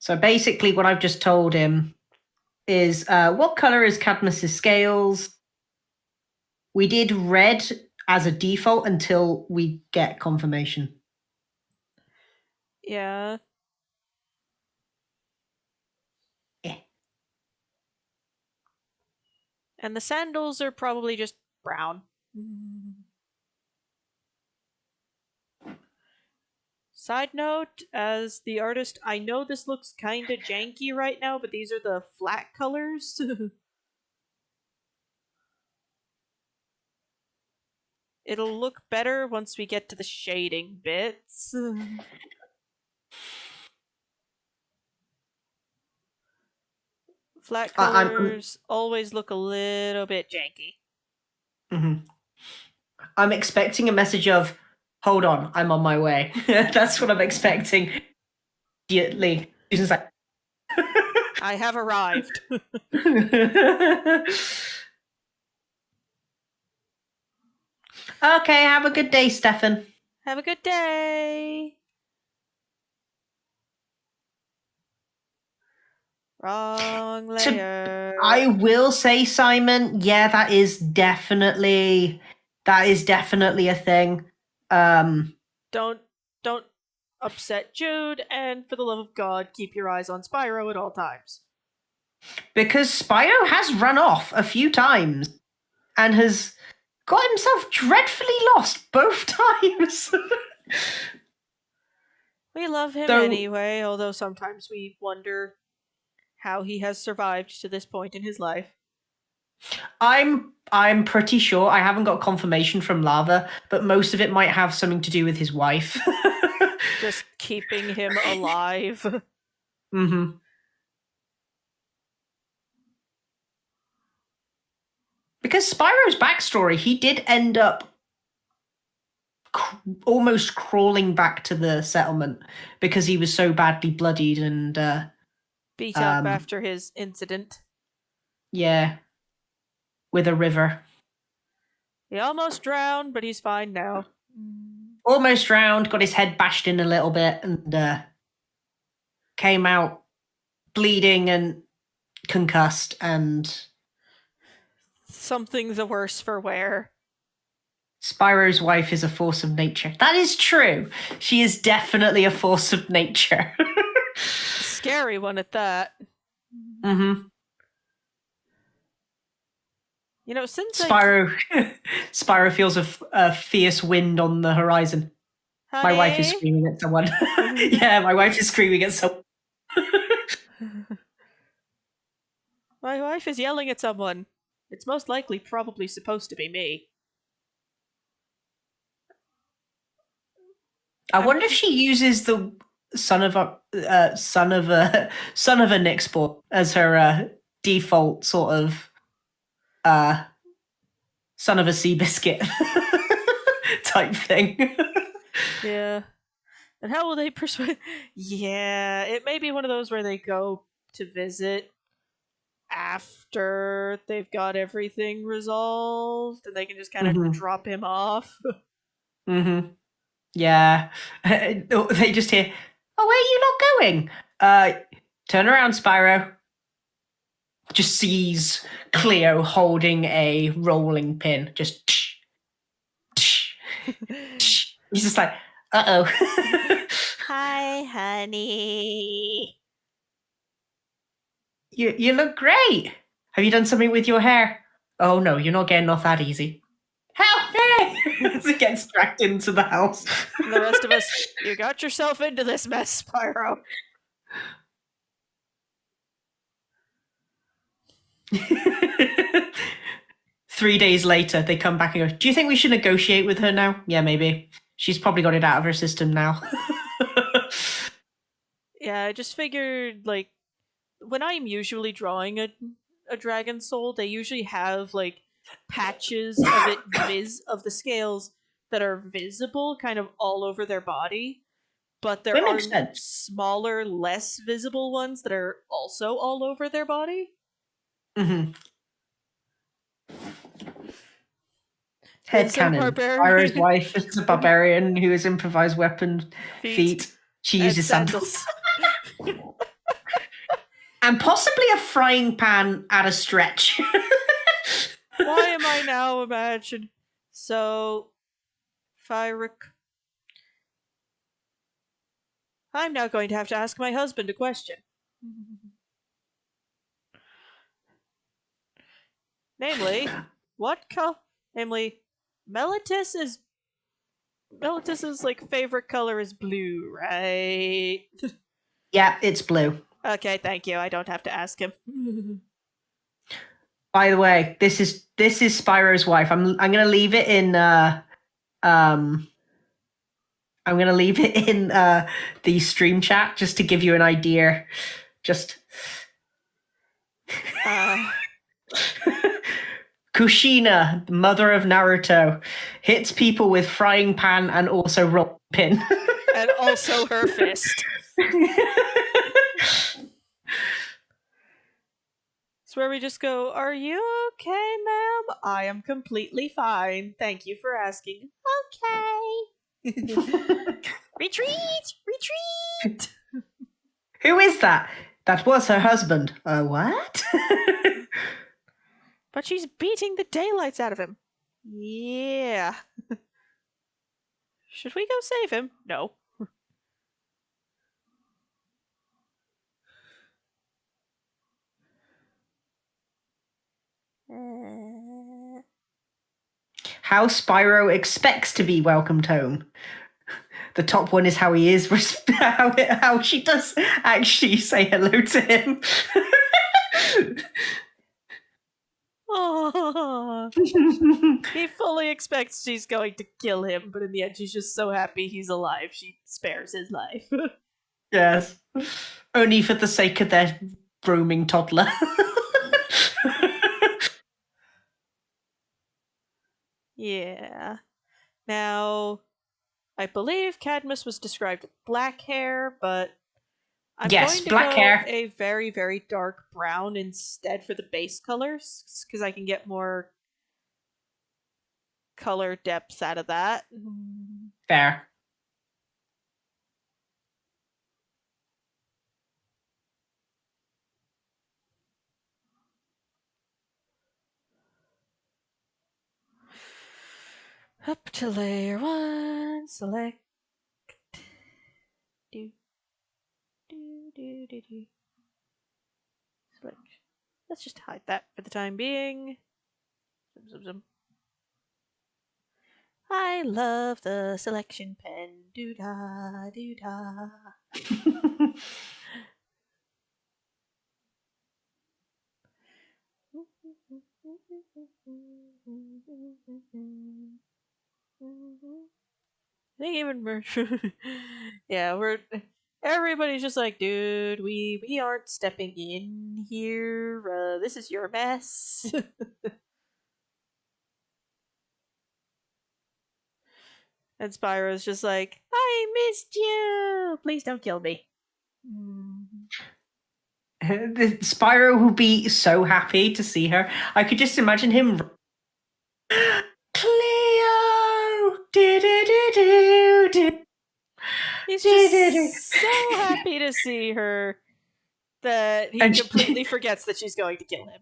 So basically, what I've just told him is what color is Cadmus's scales? We did red as a default until we get confirmation. Yeah. Yeah. And the sandals are probably just brown. Side note, as the artist, I know this looks kinda janky right now, but these are the flat colors. It'll look better once we get to the shading bits. Flat colors always look a little bit janky. Mm-hmm. I'm expecting a message of, hold on, I'm on my way. That's what I'm expecting. Immediately. Susan's like, I have arrived. Okay, have a good day, Stefan. Have a good day. Wrong layer. I will say, Simon, yeah, that is definitely a thing. Don't don't upset Jude, and for the love of God, keep your eyes on Spyro at all times. Because Spyro has run off a few times and has got himself dreadfully lost both times. We love him So- anyway, although sometimes we wonder how he has survived to this point in his life. I'm pretty sure, I haven't got confirmation from Lava, but most of it might have something to do with his wife. Just keeping him alive. Mm-hmm. Because Spyro's backstory, he did end up almost crawling back to the settlement because he was so badly bloodied and Beat up after his incident. yeah, with a river. He almost drowned, but he's fine now. Almost drowned, got his head bashed in a little bit, and came out bleeding and concussed, and Something the worse for wear. Spyro's wife is a force of nature. That is true. She is definitely a force of nature. Scary one at that. Mm-hmm. You know, since Spyro feels a fierce wind on the horizon. Honey? My wife is screaming at someone. Yeah, my wife is screaming at someone. My wife is yelling at someone. It's most likely probably supposed to be me. I wonder if she uses the son of a Nixport as her default sort of son of a Seabiscuit type thing. Yeah. And how will they persuade? Yeah, it may be one of those where they go to visit after they've got everything resolved, and they can just kind of drop him off. Mm-hmm. Yeah. They just hear, "Oh, where are you not going? Turn around, Spyro." Just sees Cleo holding a rolling pin. Just tsh, tsh, tsh. He's just like, uh-oh. Hi, honey. You look great. Have you done something with your hair? Oh no, you're not getting off that easy. Help me! As he gets dragged into the house. And the rest of us, you got yourself into this mess, Spyro. 3 days later, they come back and go, "Do you think we should negotiate with her now?" Yeah, maybe. She's probably got it out of her system now. Yeah, I just figured, like, when I'm usually drawing a dragon soul, they usually have, like, patches of it of the scales that are visible kind of all over their body. But there That are makes sense. smaller, less visible ones that are also all over their body. Mm-hmm. It's a Headcanon. barbarian. Spyro's wife is a barbarian who has improvised weapon feet. She and uses sandals. And possibly a frying pan at a stretch. Why am I now imagining? So, Fyric. I'm now going to have to ask my husband a question. Namely, Meletis's like favorite color is blue, right? Yeah, it's blue. Okay, thank you. I don't have to ask him. By the way, this is Spyro's wife. I'm gonna leave it in I'm gonna leave it in the stream chat just to give you an idea. Just Kushina, mother of Naruto, hits people with frying pan and also rock pin. And also her fist. It's where we just go, "Are you okay, ma'am? I am completely fine. Thank you for asking." Okay. Retreat! Retreat! Who is that? That was her husband. What? But she's beating the daylights out of him. Yeah. Should we go save him? No. How Spyro expects to be welcomed home. The top one is how he is, how she does actually say hello to him. Oh, he fully expects she's going to kill him, but in the end, she's just so happy he's alive, she spares his life. Yes. Only for the sake of their roaming toddler. Yeah. Now, I believe Cadmus was described with black hair, but I'm Yes, going to black go hair. a very, very dark brown instead for the base colors, because I can get more color depths out of that. Fair. Up to layer 1, select. Do, do. Select. Let's just hide that for the time being. Zum. I love the selection pen. Doo da, doo da. I think even yeah, everybody's just like, dude, we aren't stepping in here. This is your mess. And Spyro's just like, I missed you. Please don't kill me. The Spyro will be so happy to see her. I could just imagine him. Cleo! Do. He's just so happy to see her that he And completely forgets that she's going to kill him.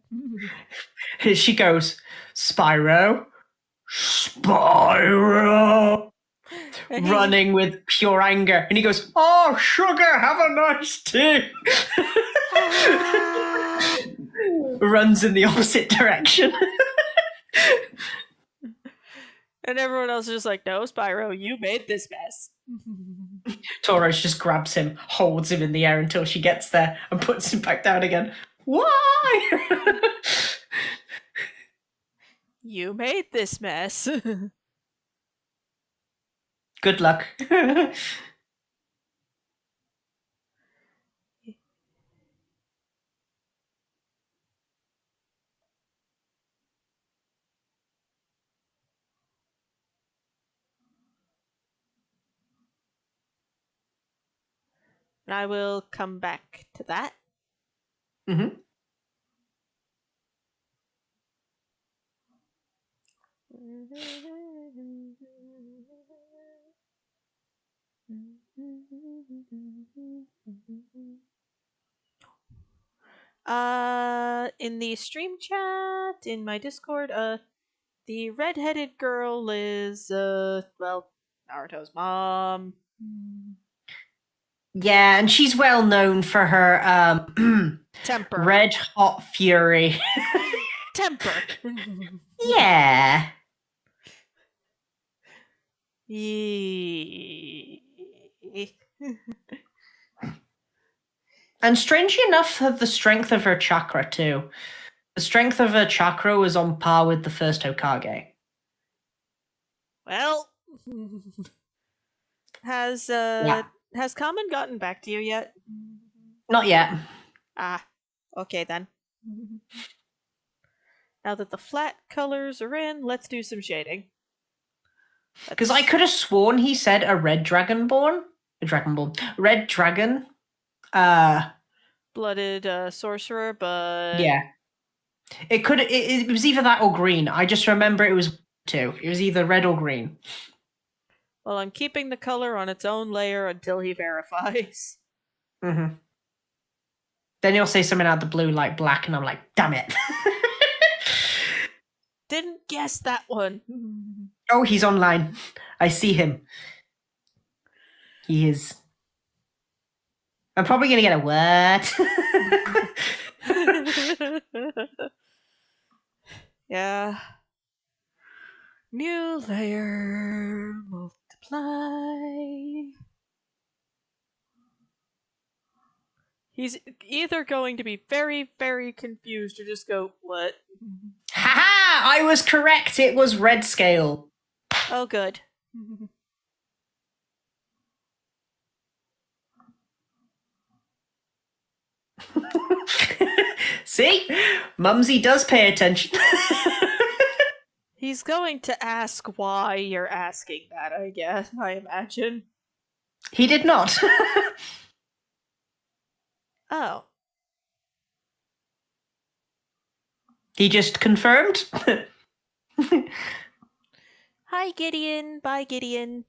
she goes, Spyro? Spyro! Running with pure anger. And he goes, oh, sugar, have a nice tea. Runs in the opposite direction. And everyone else is just like, no, Spyro, you made this mess. Tauros just grabs him, holds him in the air until she gets there, and puts him back down again. Why? You made this mess. Good luck. I will come back to that. Mm-hmm. In the stream chat in my Discord, the redheaded girl is well, Naruto's mom. Yeah, and she's well known for her Temper. red hot fury. Temper. Yeah. And strangely enough, the strength of her chakra too. The strength of her chakra was on par with the first Hokage. Well, has Common gotten back to you yet? Not yet. Ah, okay then. Now that the flat colors are in, let's do some shading. Because I could have sworn he said a red dragonborn. A dragonborn. Red dragon. Blooded sorcerer, but Yeah. It was either that or green. I just remember it was two. It was either red or green. well, I'm keeping the color on its own layer until he verifies. Mm-hmm. Then he'll say something out of the blue like black, and I'm like, damn it. Didn't guess that one. Oh, he's online. I see him. He is. I'm probably gonna get a what? Yeah. New layer. Multiply. He's either going to be very, very confused or just go, what? Haha! I was correct. It was red scale. Oh, good. See? Mumsy does pay attention. He's going to ask why you're asking that, I guess, I imagine. He did not. Oh. He just confirmed. Hi, Gideon. Bye, Gideon.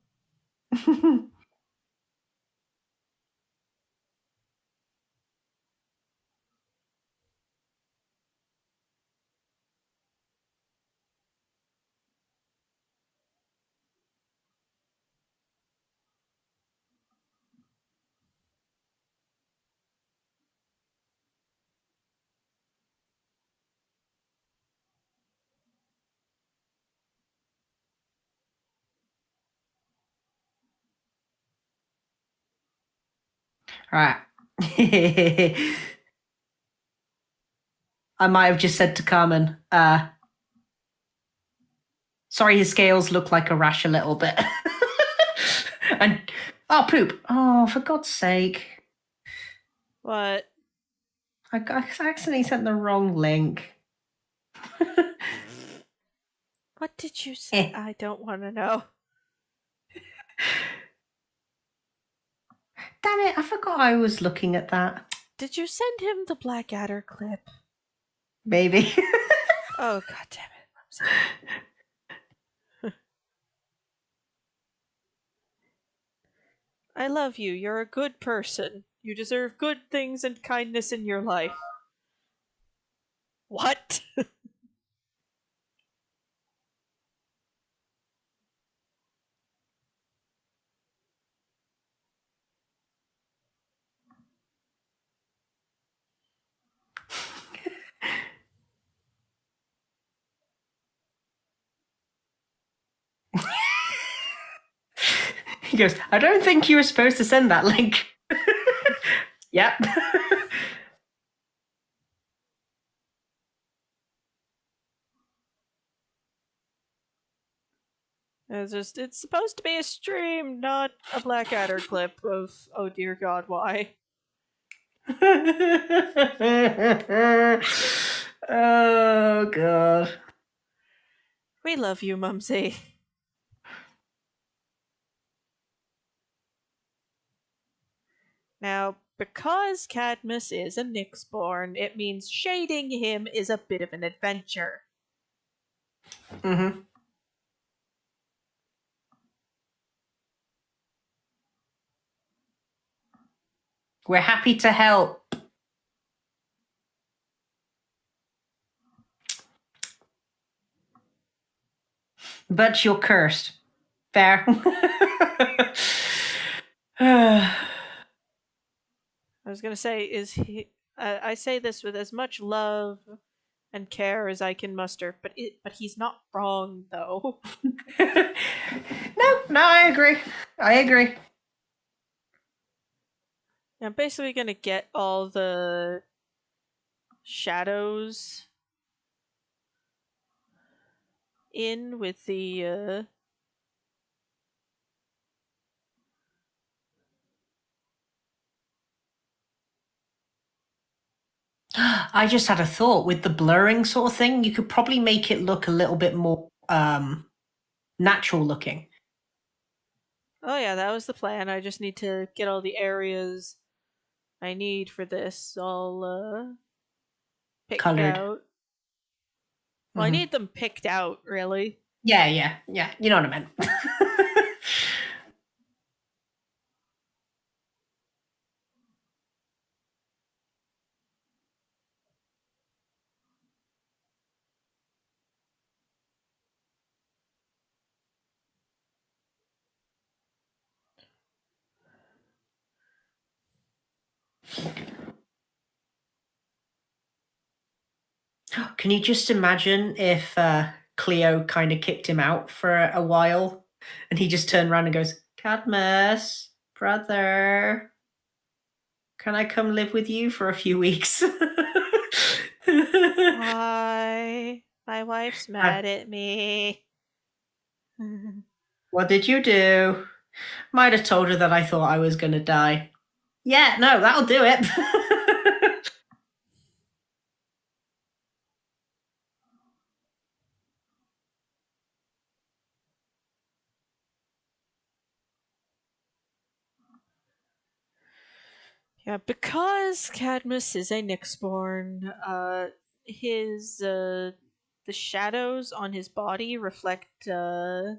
Right. I might have just said to Carmen, sorry, his scales look like a rash a little bit. And, oh, poop. Oh, for God's sake. What? I accidentally sent the wrong link. What did you say? I don't want to know. Damn it, I forgot I was looking at that. Did you send him the Blackadder clip? Maybe. Oh, god damn it. I love you. You're a good person. You deserve good things and kindness in your life. What? He goes, I don't think you were supposed to send that link. Yep. It's supposed to be a stream, not a Blackadder clip of, oh dear god, why? Oh, God. We love you, Mumsy. Now, because Cadmus is a Nyxborn, it means shading him is a bit of an adventure. Mm-hmm. We're happy to help. But you're cursed. Fair. I was gonna say, is he? I say this with as much love and care as I can muster, but he's not wrong though. No, I agree. I agree. I'm basically gonna get all the shadows in with the. I just had a thought with the blurring sort of thing. You could probably make it look a little bit more natural looking. Oh yeah, that was the plan. I just need to get all the areas I need for this all picked Colored. out. Well, I need them picked out, really. Yeah. You know what I meant. Can you just imagine if Cleo kind of kicked him out for a while and he just turned around and goes, Cadmus, brother, can I come live with you for a few weeks? Why? My wife's mad at me. What did you do? Might have told her that I thought I was going to die. Yeah, no, that'll do it. Yeah, because Cadmus is a Nyxborn, his the shadows on his body reflect kind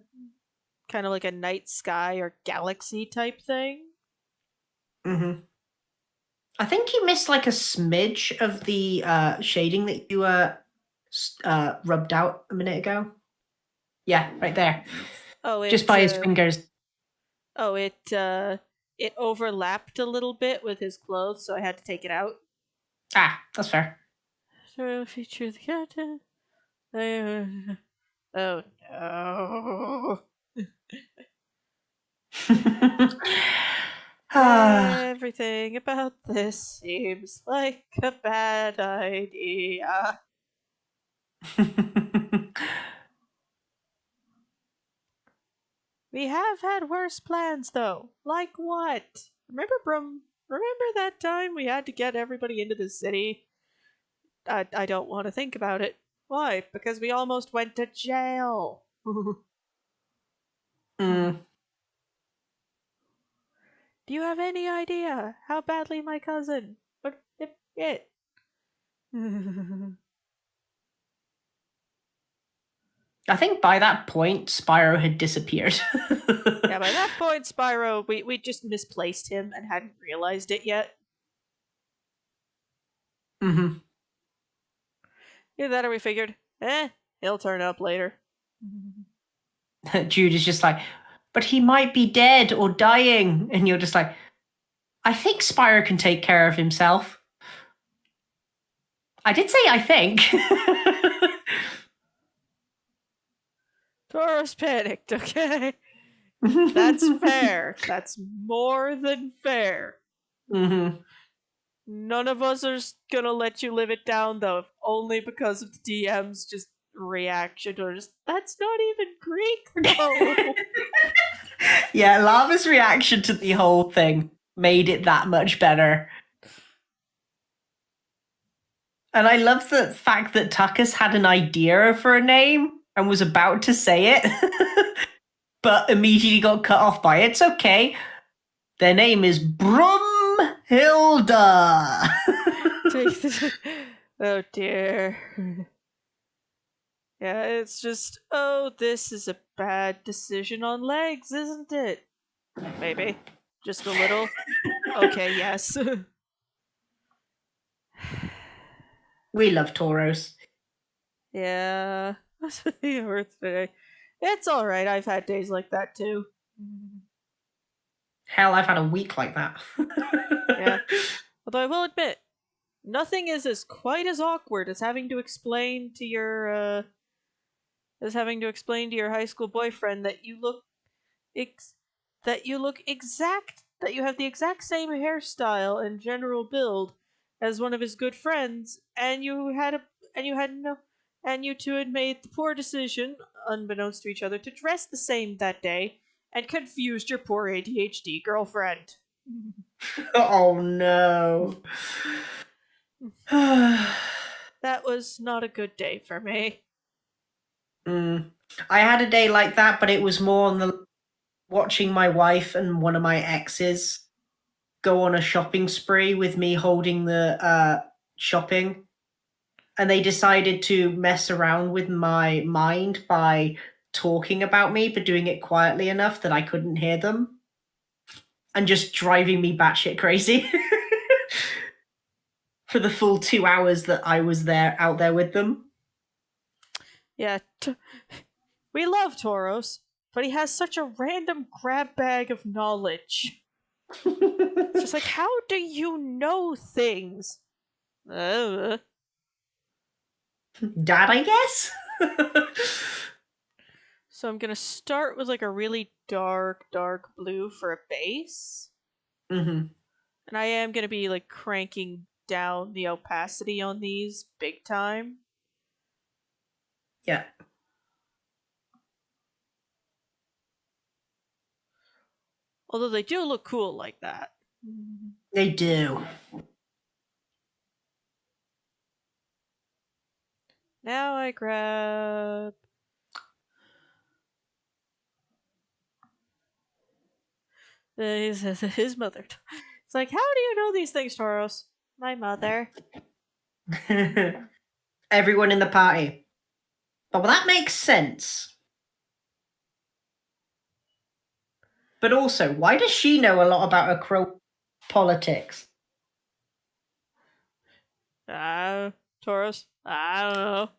of like a night sky or galaxy type thing. Mm-hmm. I think you missed like a smidge of the shading that you rubbed out a minute ago. Yeah, right there. Oh, Just by his fingers. it overlapped a little bit with his clothes, so I had to take it out. Ah, that's fair. So feature the captain. Oh no. Ah. Everything about this seems like a bad idea. We have had worse plans, though. Like what? Remember that time we had to get everybody into the city? I don't want to think about it. Why? Because we almost went to jail. Mm. Do you have any idea how badly my cousin would get hit? I think by that point, Spyro had disappeared. Yeah, by that point, Spyro, we just misplaced him and hadn't realized it yet. Mm-hmm. Either that or we figured, he'll turn up later. Jude is just like, but he might be dead or dying. And you're just like, I think Spyro can take care of himself. I did say I think. Tauros panicked, okay? That's fair. That's more than fair. Mm-hmm. None of us are gonna let you live it down, though, if only because of the DM's just reaction or just, that's not even Greek, though. Yeah, Lava's reaction to the whole thing made it that much better. And I love the fact that Tuckus had an idea for a name and was about to say it, but immediately got cut off by it. It's okay. Their name is Brumhilda. Oh dear. Yeah, it's just, oh, this is a bad decision on legs, isn't it? Maybe. Just a little. Okay, yes. We love Tauros. Yeah. It's alright, I've had days like that too. Hell, I've had a week like that. Yeah. Although I will admit, nothing is as quite as awkward as having to explain to your high school boyfriend that you look ex- that you have the exact same hairstyle and general build as one of his good friends, and you two had made the poor decision, unbeknownst to each other, to dress the same that day, and confused your poor ADHD girlfriend. Oh no. That was not a good day for me. I had a day like that, but it was more on the watching my wife and one of my exes go on a shopping spree with me holding the shopping. And they decided to mess around with my mind by talking about me, but doing it quietly enough that I couldn't hear them. And just driving me batshit crazy for the full 2 hours that I was out there with them. Yeah, we love Tauros, but he has such a random grab bag of knowledge. It's just like, how do you know things? Uh, Dad, I guess? So I'm gonna start with like a really dark blue for a base. Mm-hmm. And I am gonna be like cranking down the opacity on these big time. Yeah. Although they do look cool like that. They do. Now I grab his mother. It's like, how do you know these things, Tauros? My mother. Everyone in the party. Oh, well, that makes sense. But also, why does she know a lot about her crow politics? Tauros. I don't know.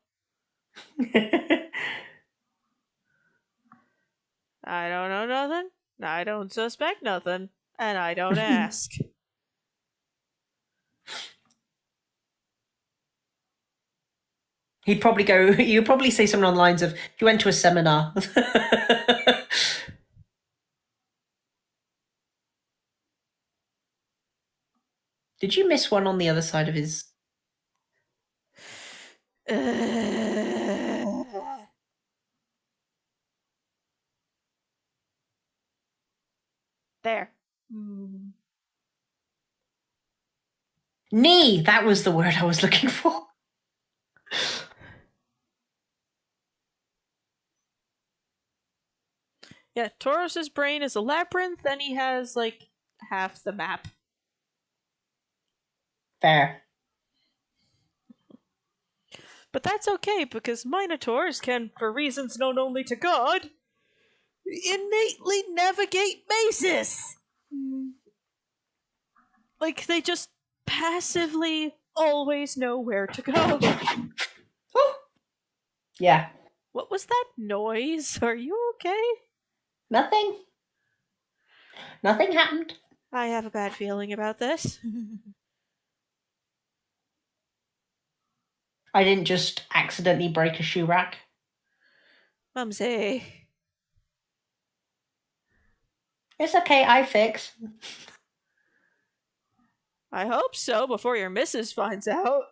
I don't know nothing. I don't suspect nothing. And I don't ask. He'd probably go, you'd probably say something on the lines of, he went to a seminar. Did you miss one on the other side of his? There. Knee! That was the word I was looking for. Yeah, Taurus's brain is a labyrinth, and he has like half the map. Fair. But that's okay because Minotaurs can, for reasons known only to God, innately navigate mazes. Like they just passively always know where to go. Yeah. What was that noise? Are you okay? Nothing. Nothing happened. I have a bad feeling about this. I didn't just accidentally break a shoe rack. Mumsy. It's okay, I fix. I hope so before your missus finds out.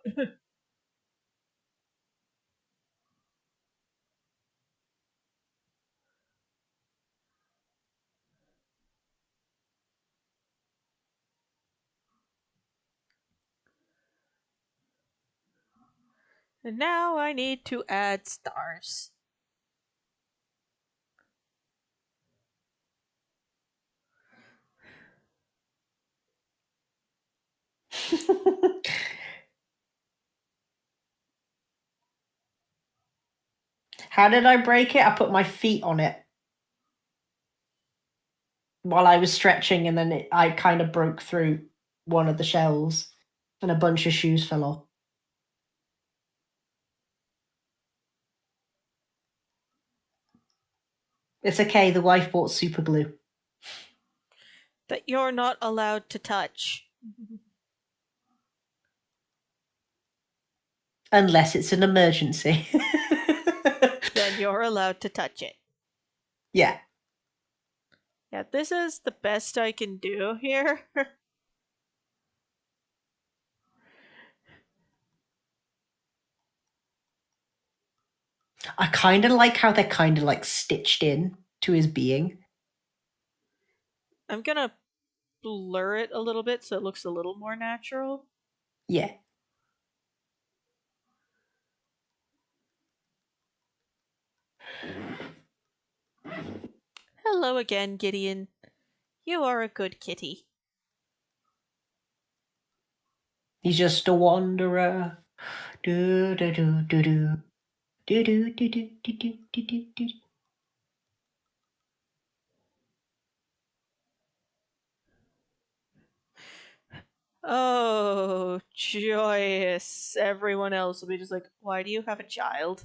And now I need to add stars. How did I break it? I put my feet on it while I was stretching, and then I kind of broke through one of the shells, and a bunch of shoes fell off. It's okay, the wife bought super glue. That you're not allowed to touch. Unless it's an emergency. Then you're allowed to touch it. Yeah. Yeah, this is the best I can do here. I kind of like how they're kind of like stitched in to his being. I'm gonna blur it a little bit so it looks a little more natural. Yeah. Hello again, Gideon. You are a good kitty. He's just a wanderer. Do do do do do. Do do do do do do do do do. Oh, joyous. Everyone else will be just like, why do you have a child?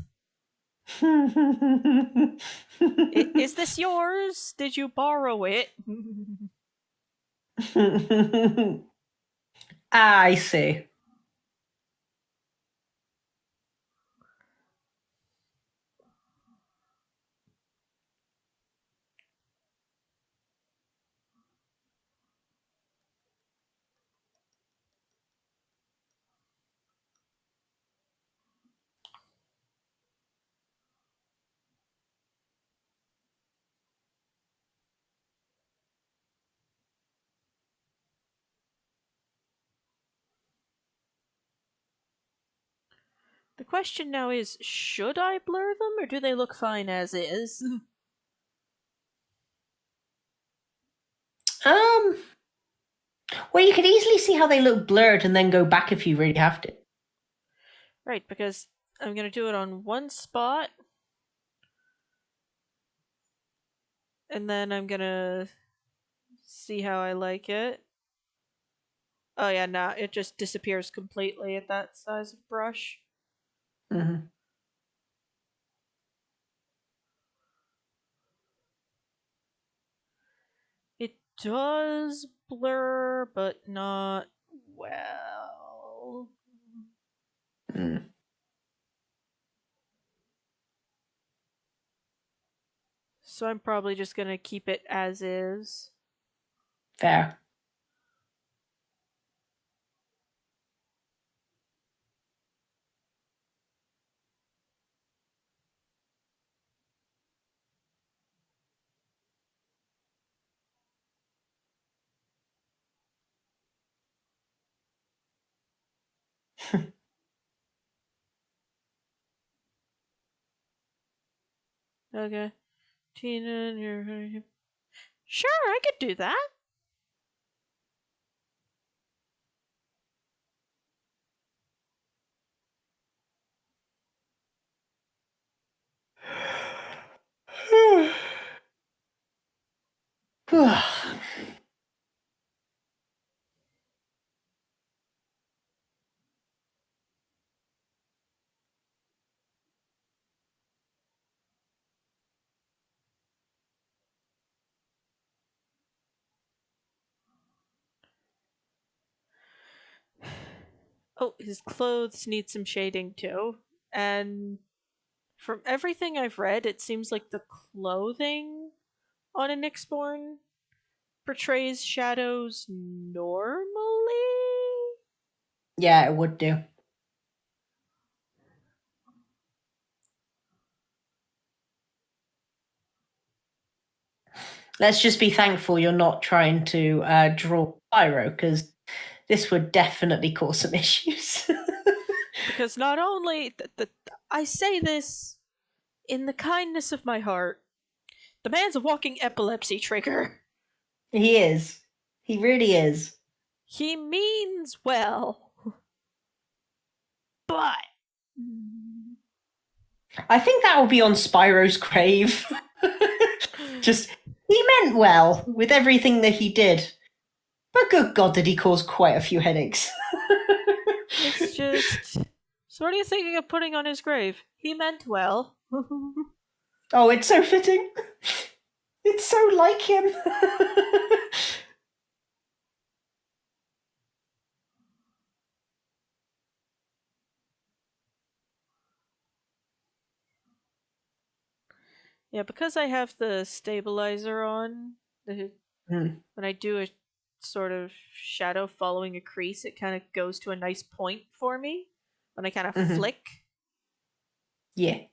Is this yours? Did you borrow it? I see. The question now is, should I blur them or do they look fine as is? Um, well, you could easily see how they look blurred and then go back if you really have to. Right, because I'm going to do it on one spot. And then I'm going to see how I like it. Oh yeah, nah, it just disappears completely at that size of brush. Mm-hmm. It does blur, but not well. Mm. So I'm probably just gonna keep it as is. Fair. Okay. Tina, you're. Sure, I could do that. Oh, his clothes need some shading too. And from everything I've read, it seems like the clothing on a Nyxborn portrays shadows normally. Yeah, it would do. Let's just be thankful you're not trying to draw Pyro, because this would definitely cause some issues. Because not only I say this in the kindness of my heart, the man's a walking epilepsy trigger. He is. He really is. He means well, but I think that will be on Spyro's grave. Just, he meant well with everything that he did. But good God, did he cause quite a few headaches. it's just. So what are you thinking of putting on his grave? He meant well. Oh, it's so fitting. It's so like him. Yeah, because I have the stabilizer on, Hmm. when I do a sort of shadow following a crease, it kind of goes to a nice point for me when I kind of Mhm. flick. Yeah.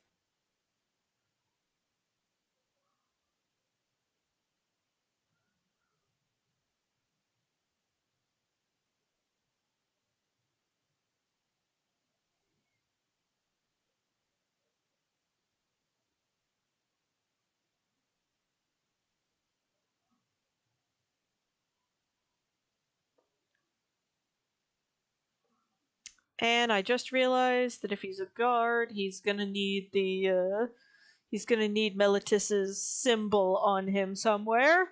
And I just realized that if he's a guard, he's gonna need Meletis's symbol on him somewhere.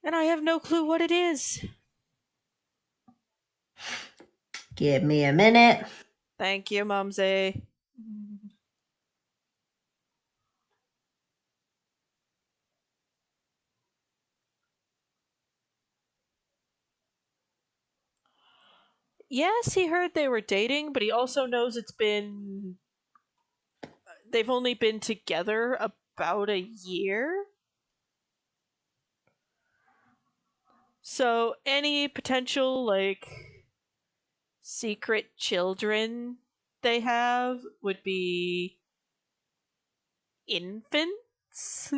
And I have no clue what it is. Give me a minute. Thank you, Mumsy. Yes, he heard they were dating, but he also knows they've only been together about a year. So any potential secret children they have would be infants.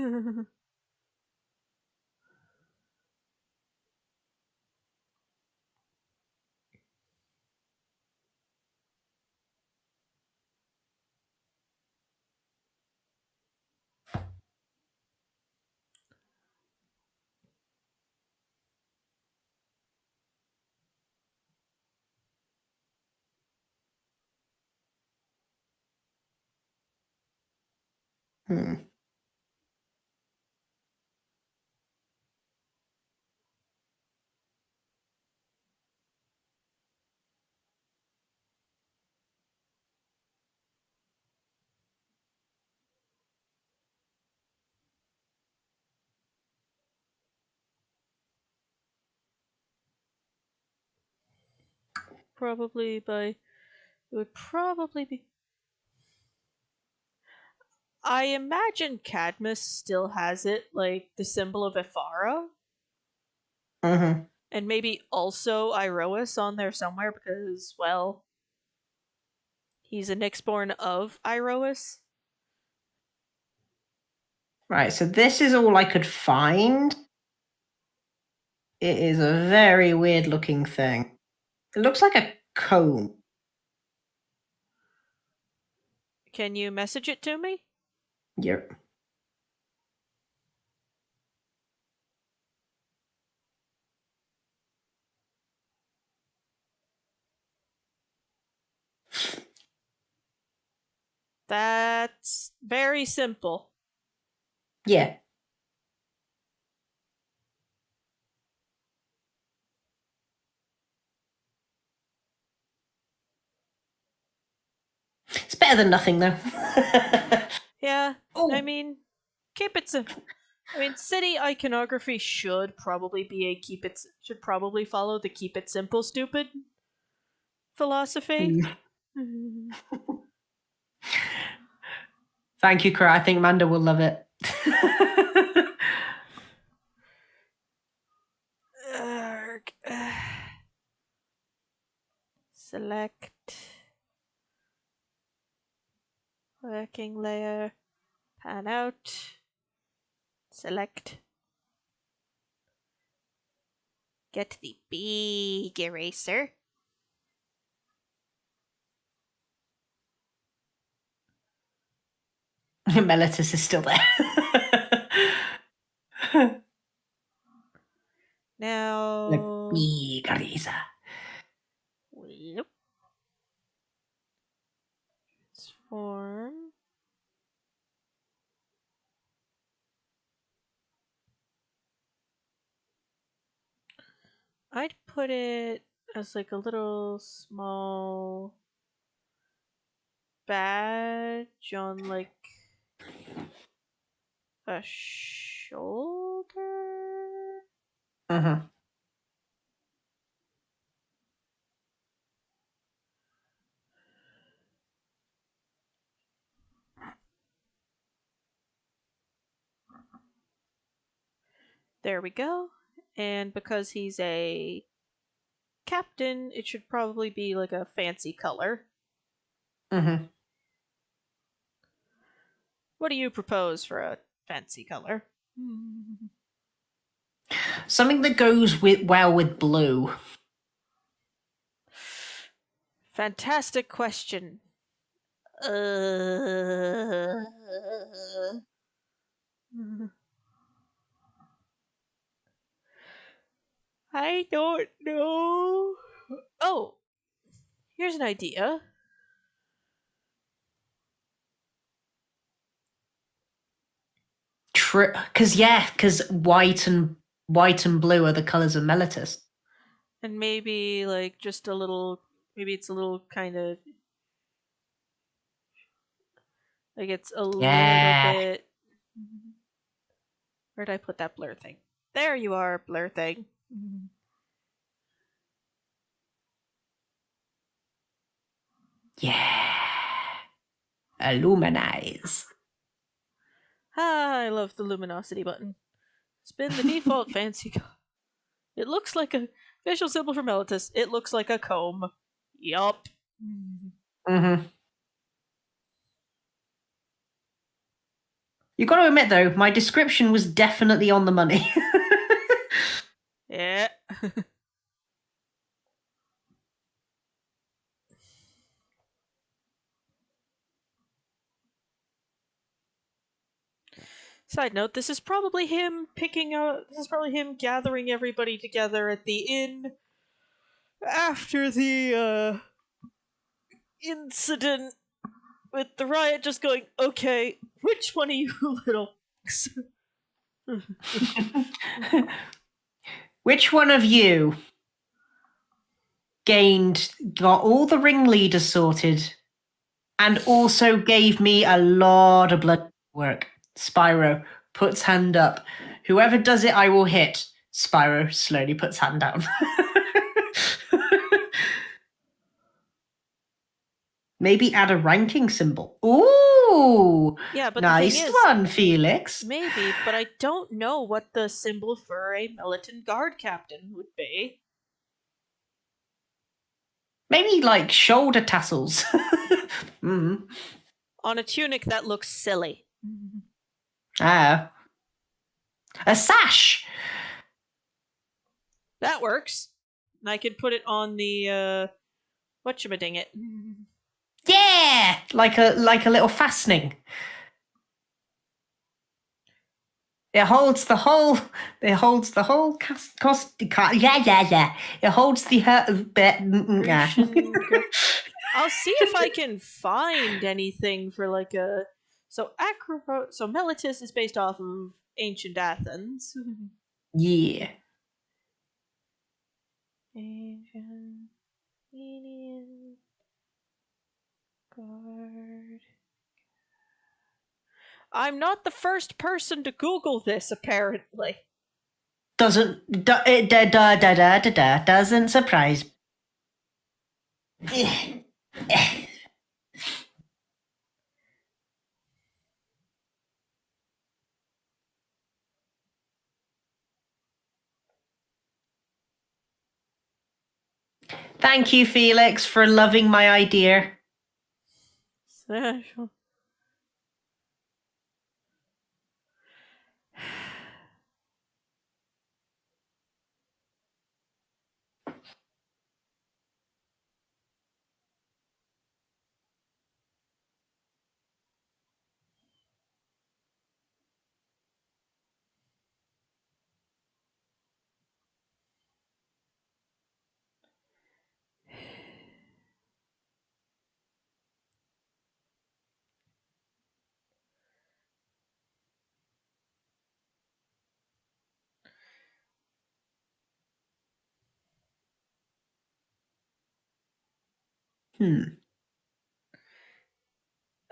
Hmm. Probably by. It would probably be. I imagine Cadmus still has it, like the symbol of Ephara, Mm-hmm. and maybe also Iroas on there somewhere because, well, he's a Nyxborn of Iroas. Right, so this is all I could find. It is a very weird looking thing. It looks like a comb. Can you message it to me? Yep. That's very simple. Yeah. It's better than nothing, though. Yeah, I Oh. mean, keep it simple. I mean, city iconography should probably be a keep it should probably follow the keep it simple stupid philosophy. Thank you, Kara. I think Manda will love it. Arg. Select working layer, pan out, select, get the big eraser. Meletis is still there. Now, Big eraser. yep, transform. I'd put it as like a little small badge on like a shoulder. Mm-hmm. There we go. And because he's a captain, it should probably be like a fancy color. Mm-hmm. What do you propose for a fancy color? Something that goes well with blue. Fantastic question. Uh... I don't know. Oh, here's an idea. True, because white and blue are the colors of Meletis. And maybe like just a little, maybe it's a little kind of like it's a little Yeah. bit. Where'd I put that blur thing? There you are, blur thing. Yeah. Illuminize. Ah, I love the luminosity button. Spin the default fancy. It looks like a visual symbol for Meletis. It looks like a comb. Yup. Mm-hmm. You got to admit, though, my description was definitely on the money. Yeah. Side note: This is probably him picking out. This is probably him gathering everybody together at the inn after the incident with the riot just going, okay, which one of you little... Which one of you got all the ringleaders sorted and also gave me a lot of blood work? Spyro puts hand up. Whoever does it, I will hit. Spyro slowly puts hand down. Maybe add a ranking symbol. Ooh! Yeah, but nice the thing is, one, Felix. maybe, but I don't know what the symbol for a Meletis guard captain would be. Maybe like shoulder tassels. On a tunic that looks silly. Ah. A sash! That works. And I could put it on the, whatchamadingit. Yeah! Like a little fastening. It holds the whole. It holds the whole yeah. It holds the I'll see if I can find anything for like a. So So Meletis is based off of ancient Athens. Yeah. Ancient Athenian guard. I'm not the first person to Google this, apparently. Doesn't surprise. Thank you, Felix, for loving my idea.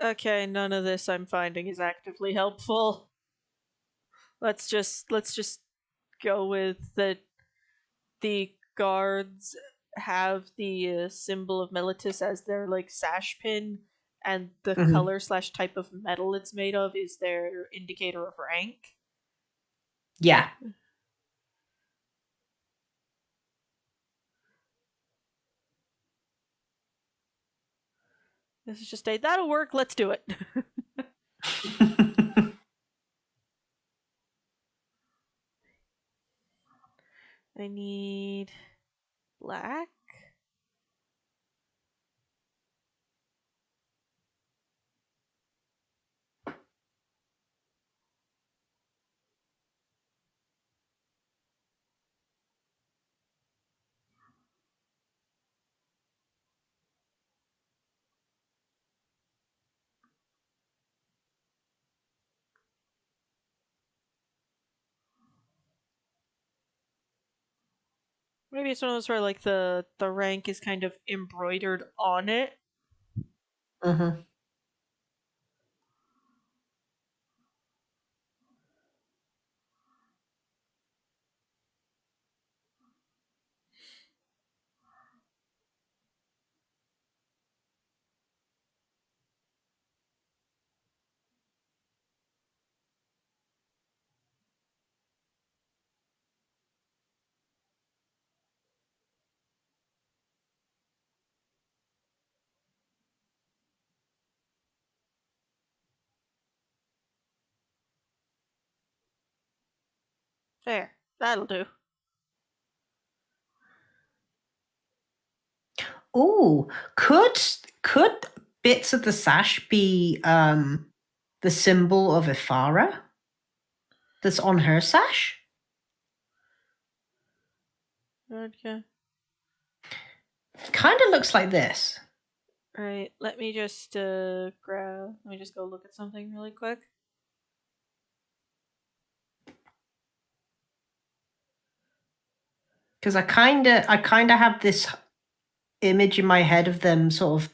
Okay, none of this I'm finding is actively helpful. Let's just go with the guards have the symbol of Meletis as their like sash pin, and the color / type of metal it's made of is their indicator of rank. Yeah. This is just that'll work, let's do it. I need black. Maybe it's one of those where like the rank is kind of embroidered on it. There, that'll do. Oh, could bits of the sash be the symbol of Ifara that's on her sash? Okay. Kind of looks like this. Right. Let me just Let me just go look at something really quick. Because I kinda have this image in my head of them sort of,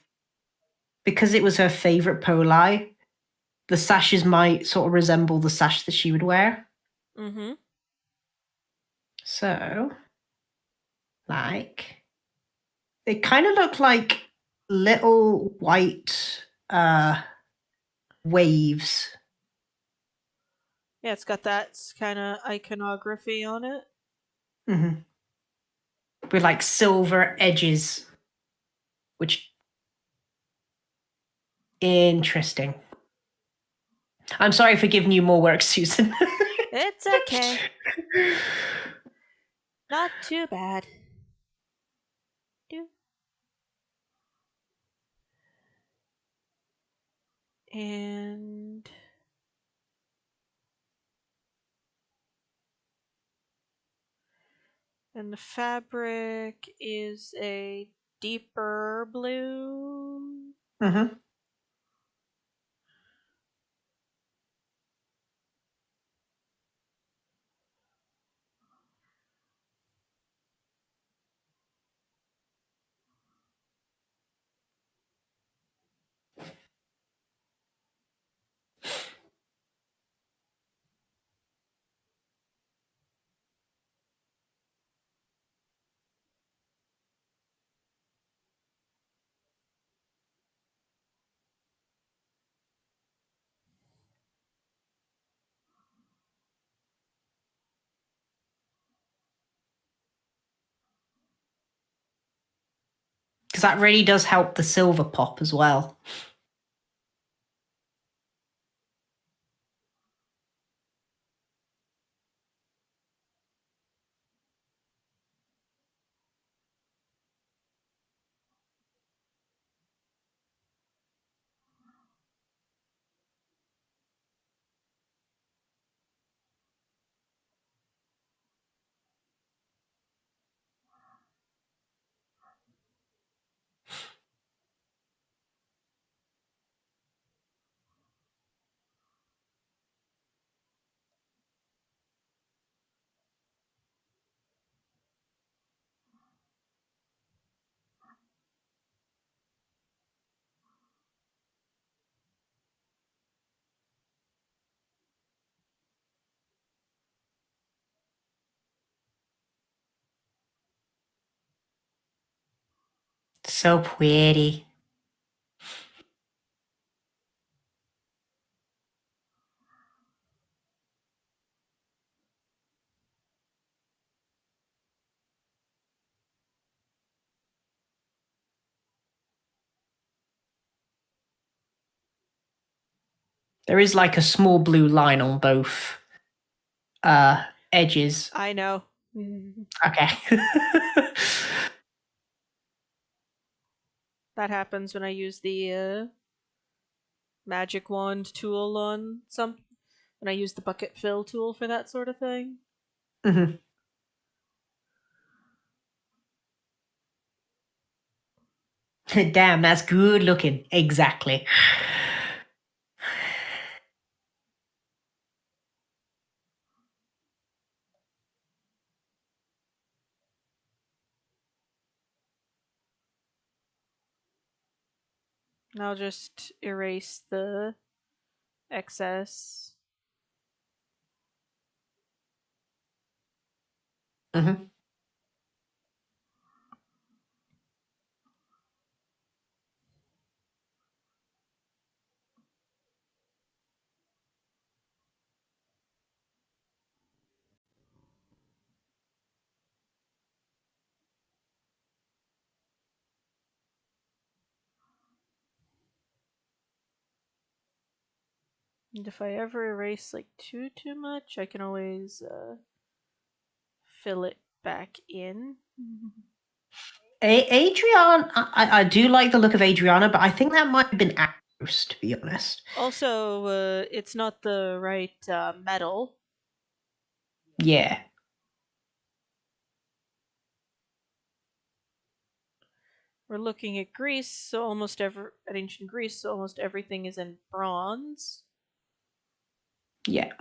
because it was her favorite poli. The sashes might sort of resemble the sash that she would wear. Mm-hmm. So, like, they kind of look like little white waves. Yeah, it's got that kind of iconography on it. Mm-hmm. With like silver edges, which interesting. I'm sorry for giving you more work, Susan. It's okay. Not too bad. And the fabric is a deeper blue. Mm-hmm. Because that really does help the silver pop as well. So pretty. There is like a small blue line on both edges. I know. Okay. That happens when I use the magic wand tool on when I use the bucket fill tool for that sort of thing. Mm-hmm. Damn, that's good looking. Exactly. And I'll just erase the excess. Mm-hmm. And if I ever erase like too much, I can always fill it back in. Adrian, I do like the look of Adriana, but I think that might have been Acros, to be honest. Also, it's not the right metal. Yeah. We're looking at Greece, so at ancient Greece, so almost everything is in bronze. Yeah.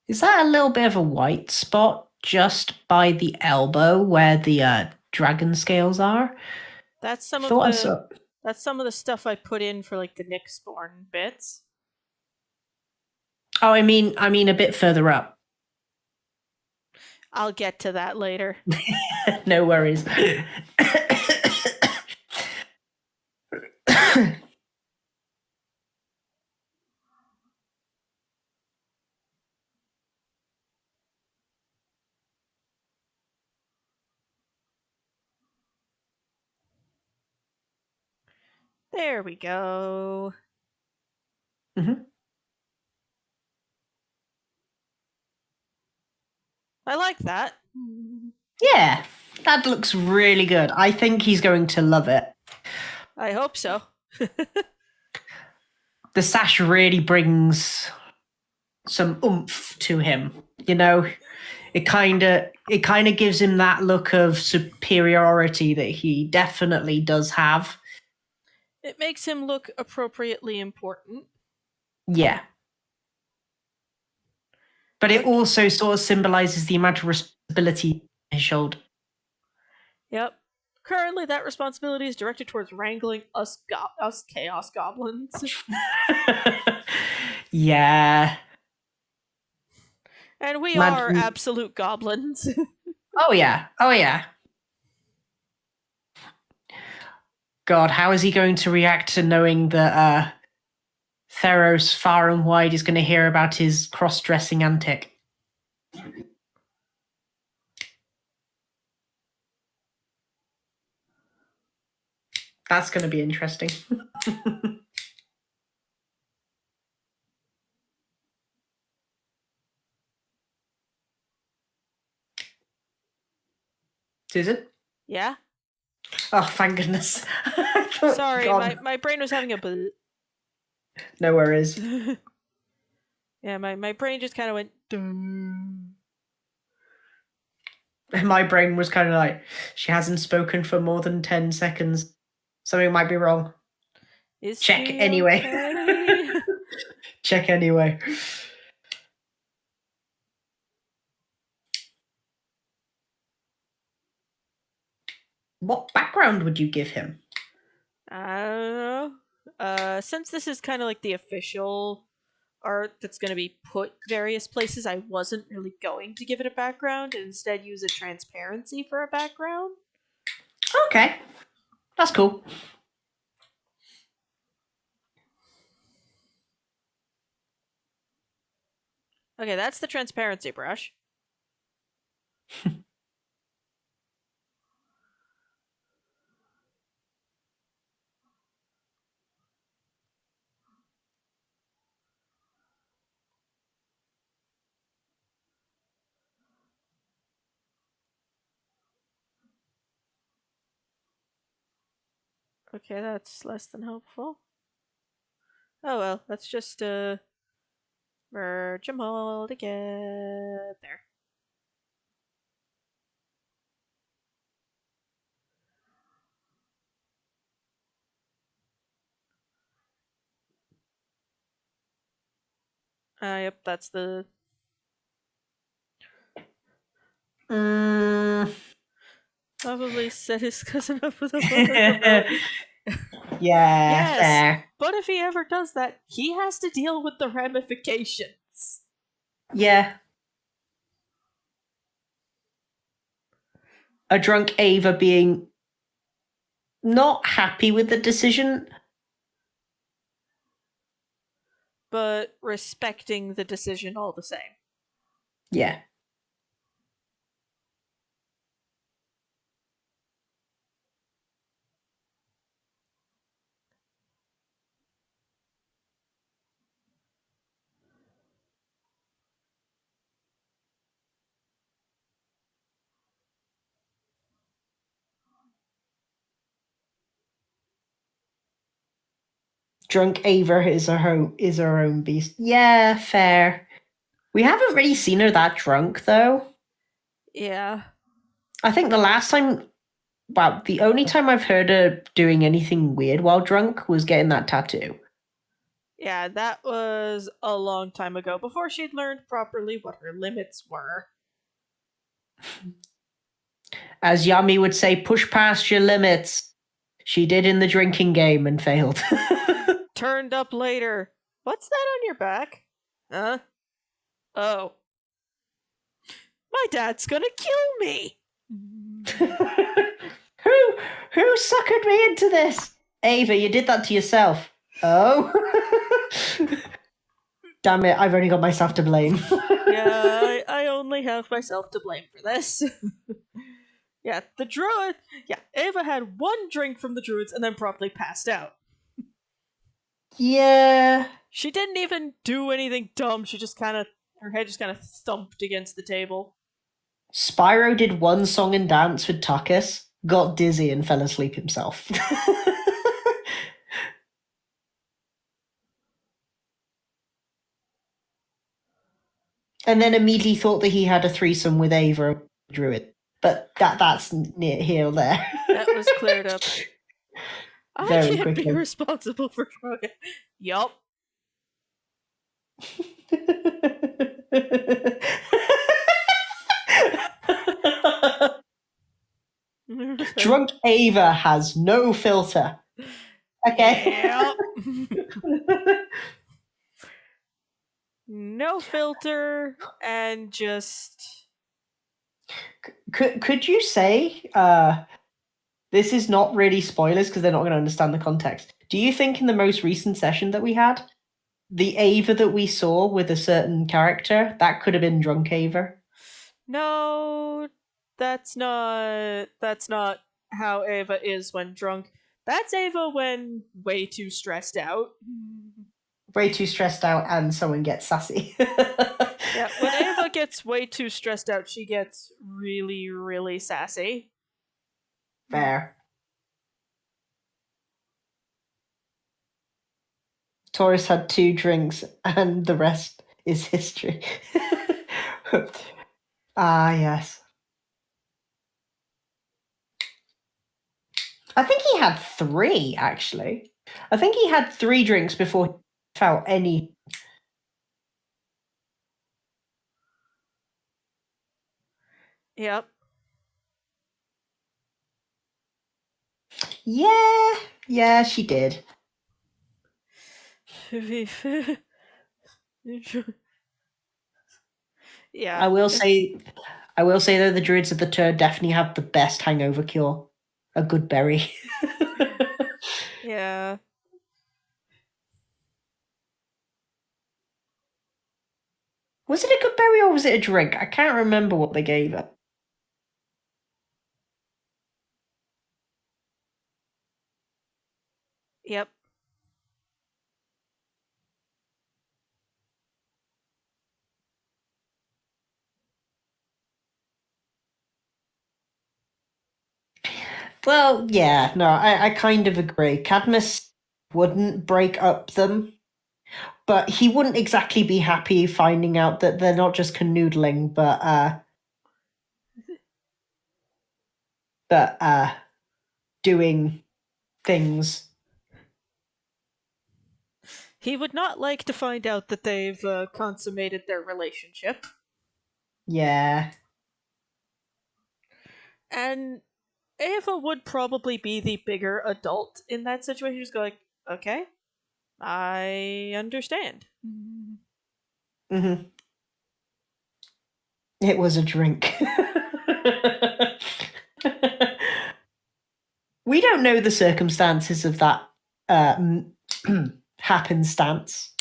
Is that a little bit of a white spot just by the elbow where the dragon scales are? That's some of Thought I the saw. that's some of the stuff I put in for like the Nyxborn bits. Oh, I mean a bit further up. I'll get to that later. No worries. There we go. Mhm. I like that. Yeah, that looks really good. I think he's going to love it. I hope so. The sash really brings some oomph to him. You know, it kind of gives him that look of superiority that he definitely does have. It makes him look appropriately important. Yeah. But it Okay. also sort of symbolizes the amount of responsibility on his shoulder. Yep. Currently, that responsibility is directed towards wrangling us chaos goblins, Yeah. and we are Imagine. absolute goblins. Oh yeah. Oh yeah. God, how is he going to react to knowing that Theros far and wide is going to hear about his cross-dressing antic? That's going to be interesting. Susan? Yeah. Oh, thank goodness. I thought, Sorry, God, my brain was having a. no worries. Yeah, my brain just kind of went. Dun. My brain was kind of like, she hasn't spoken for more than 10 seconds. Something might be wrong. Is Check she anyway. okay? Check anyway. What background would you give him? I don't know. Since this is kind of like the official art that's going to be put various places, I wasn't really going to give it a background and instead use a transparency for a background. Okay. That's cool. Okay, that's the transparency brush. Okay, that's less than helpful. Oh well, let's just merge them all together. Yep, that's the. Probably set his cousin up with a bug. Yeah, Yes, fair. but if he ever does that, he has to deal with the ramifications. Yeah. A drunk Ava being not happy with the decision. But respecting the decision all the same. Yeah. Drunk Ava is her own beast. Yeah, fair. We haven't really seen her that drunk though. Yeah. I think the last time, well, the only time I've heard her doing anything weird while drunk was getting that tattoo. Yeah, that was a long time ago, before she'd learned properly what her limits were. As Yami would say, push past your limits. She did in the drinking game and failed. Turned up later. What's that on your back? Huh? Oh. My dad's gonna kill me! who suckered me into this? Ava, you did that to yourself. Oh. Damn it, I've only got myself to blame. Yeah, I only have myself to blame for this. Yeah, the druid. Yeah, Ava had one drink from the druids and then promptly passed out. Yeah. She didn't even do anything dumb. She just kind of. Her head just kind of thumped against the table. Spyro did one song and dance with Takis, got dizzy, and fell asleep himself. And then immediately thought that he had a threesome with Ava Druid. But that's near here or there. That was cleared up. I Very can't quickly. be responsible for drug. Yup. Drunk Ava has no filter. Okay. Yep. No filter and just. Could you say this is not really spoilers because they're not going to understand the context. Do you think in the most recent session that we had, the Ava that we saw with a certain character, that could have been drunk Ava? No, that's not how Ava is when drunk. That's Ava when way too stressed out. Way too stressed out and someone gets sassy. Yeah, when Ava gets way too stressed out, she gets really, really sassy. Fair. Taurus had 2 drinks and the rest is history. Ah, yes. I think he had 3, actually. I think he had 3 drinks before he felt any. Yep. Yeah, she did. Yeah. I will say though, the druids of the Tur definitely have the best hangover cure. A good berry. Yeah. Was it a good berry or was it a drink? I can't remember what they gave her. Yep. Well, yeah, no, I kind of agree. Cadmus wouldn't break up them, but he wouldn't exactly be happy finding out that they're not just canoodling, but doing things. He would not like to find out that they've consummated their relationship. Yeah. And Ava would probably be the bigger adult in that situation. Just go like, okay, I understand. Mm-hmm. It was a drink. We don't know the circumstances of that happenstance.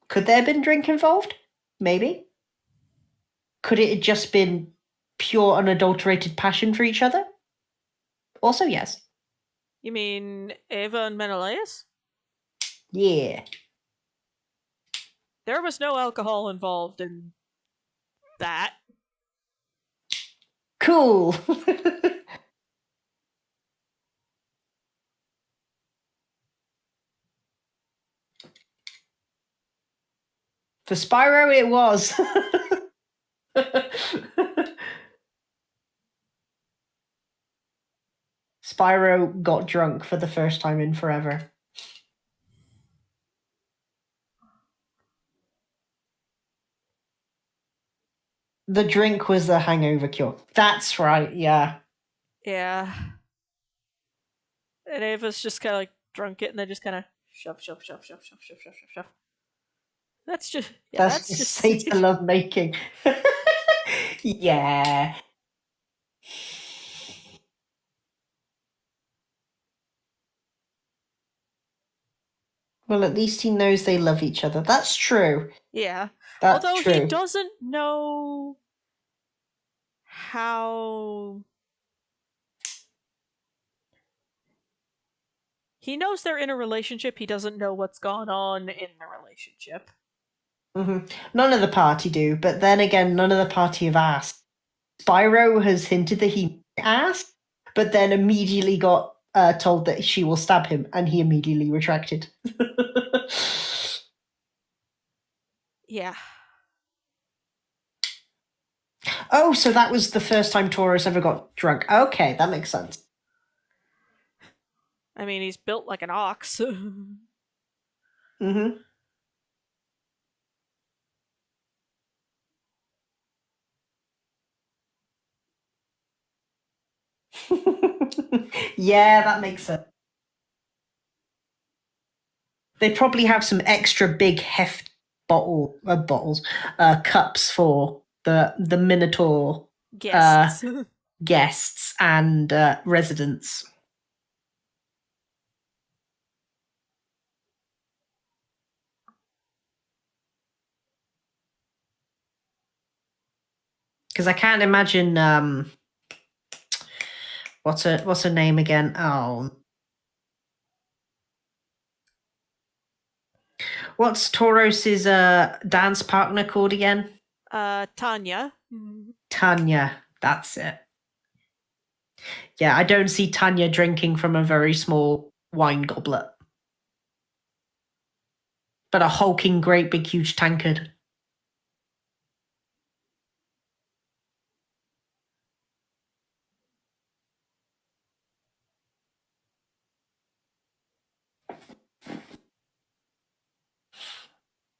Could there have been drink involved? Maybe. Could it have just been pure unadulterated passion for each other? Also, yes. You mean Ava and Menelaus? Yeah. There was no alcohol involved in that. Cool. For Spyro, it was. Spyro got drunk for the first time in forever. The drink was the hangover cure. That's right, yeah. Yeah. And Ava's just kind of like drunk it and then just kind of shove, shove, shove, shove, shove, shove, shove, shove, shove. That's just, yeah, That's that's just just Satan love making. Yeah. Well, at least he knows they love each other. That's true. Yeah. That's Although he true. doesn't know how. He knows they're in a relationship, he doesn't know what's gone on in the relationship. Mm-hmm. None of the party do, but then again, none of the party have asked. Spyro has hinted that he asked, but then immediately got told that she will stab him, and he immediately retracted. Yeah. Oh, so that was the first time Taurus ever got drunk. Okay, that makes sense. I mean, he's built like an ox. Mm-hmm. Yeah, that makes sense. They probably have some extra big heft bottles, cups for the Minotaur Guests. guests and residents. Because I can't imagine what's her name again? Oh, what's Tauros's dance partner called again? Tanya. Tanya. That's it. Yeah, I don't see Tanya drinking from a very small wine goblet, but a hulking, great big, huge tankard.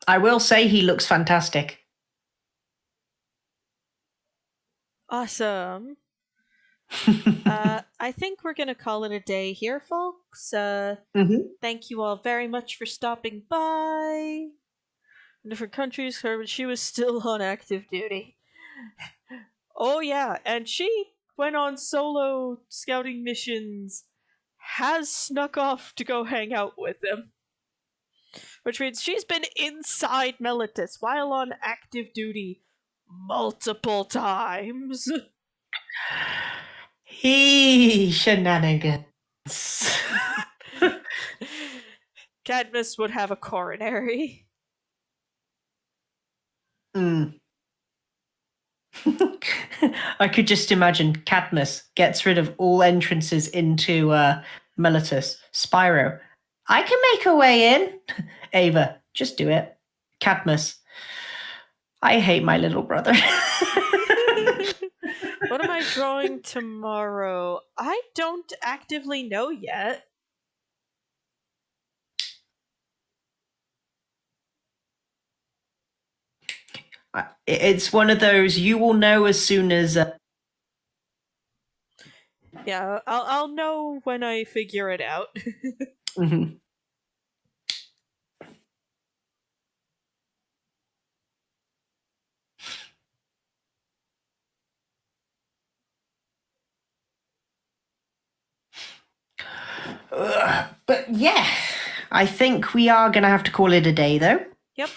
I will say he looks fantastic. Awesome. I think we're gonna call it a day here, folks. Mhm. Thank you all very much for stopping by. Different countries, her she was still on active duty. Oh yeah, and she went on solo scouting missions, has snuck off to go hang out with them. Which means she's been inside Meletis while on active duty multiple times. Shenanigans. Cadmus would have a coronary. Mm. I could just imagine Cadmus gets rid of all entrances into Meletis. Spyro, I can make a way in. Ava, just do it. Cadmus, I hate my little brother. What am I drawing tomorrow? I don't actively know yet. It's one of those you will know as soon as. Yeah, I'll know when I figure it out. Mhm. But yeah, I think we are going to have to call it a day, though. Yep.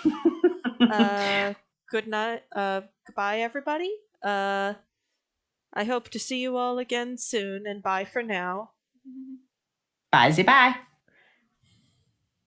Good night. Goodbye, everybody. I hope to see you all again soon, and bye for now. Bye, bye.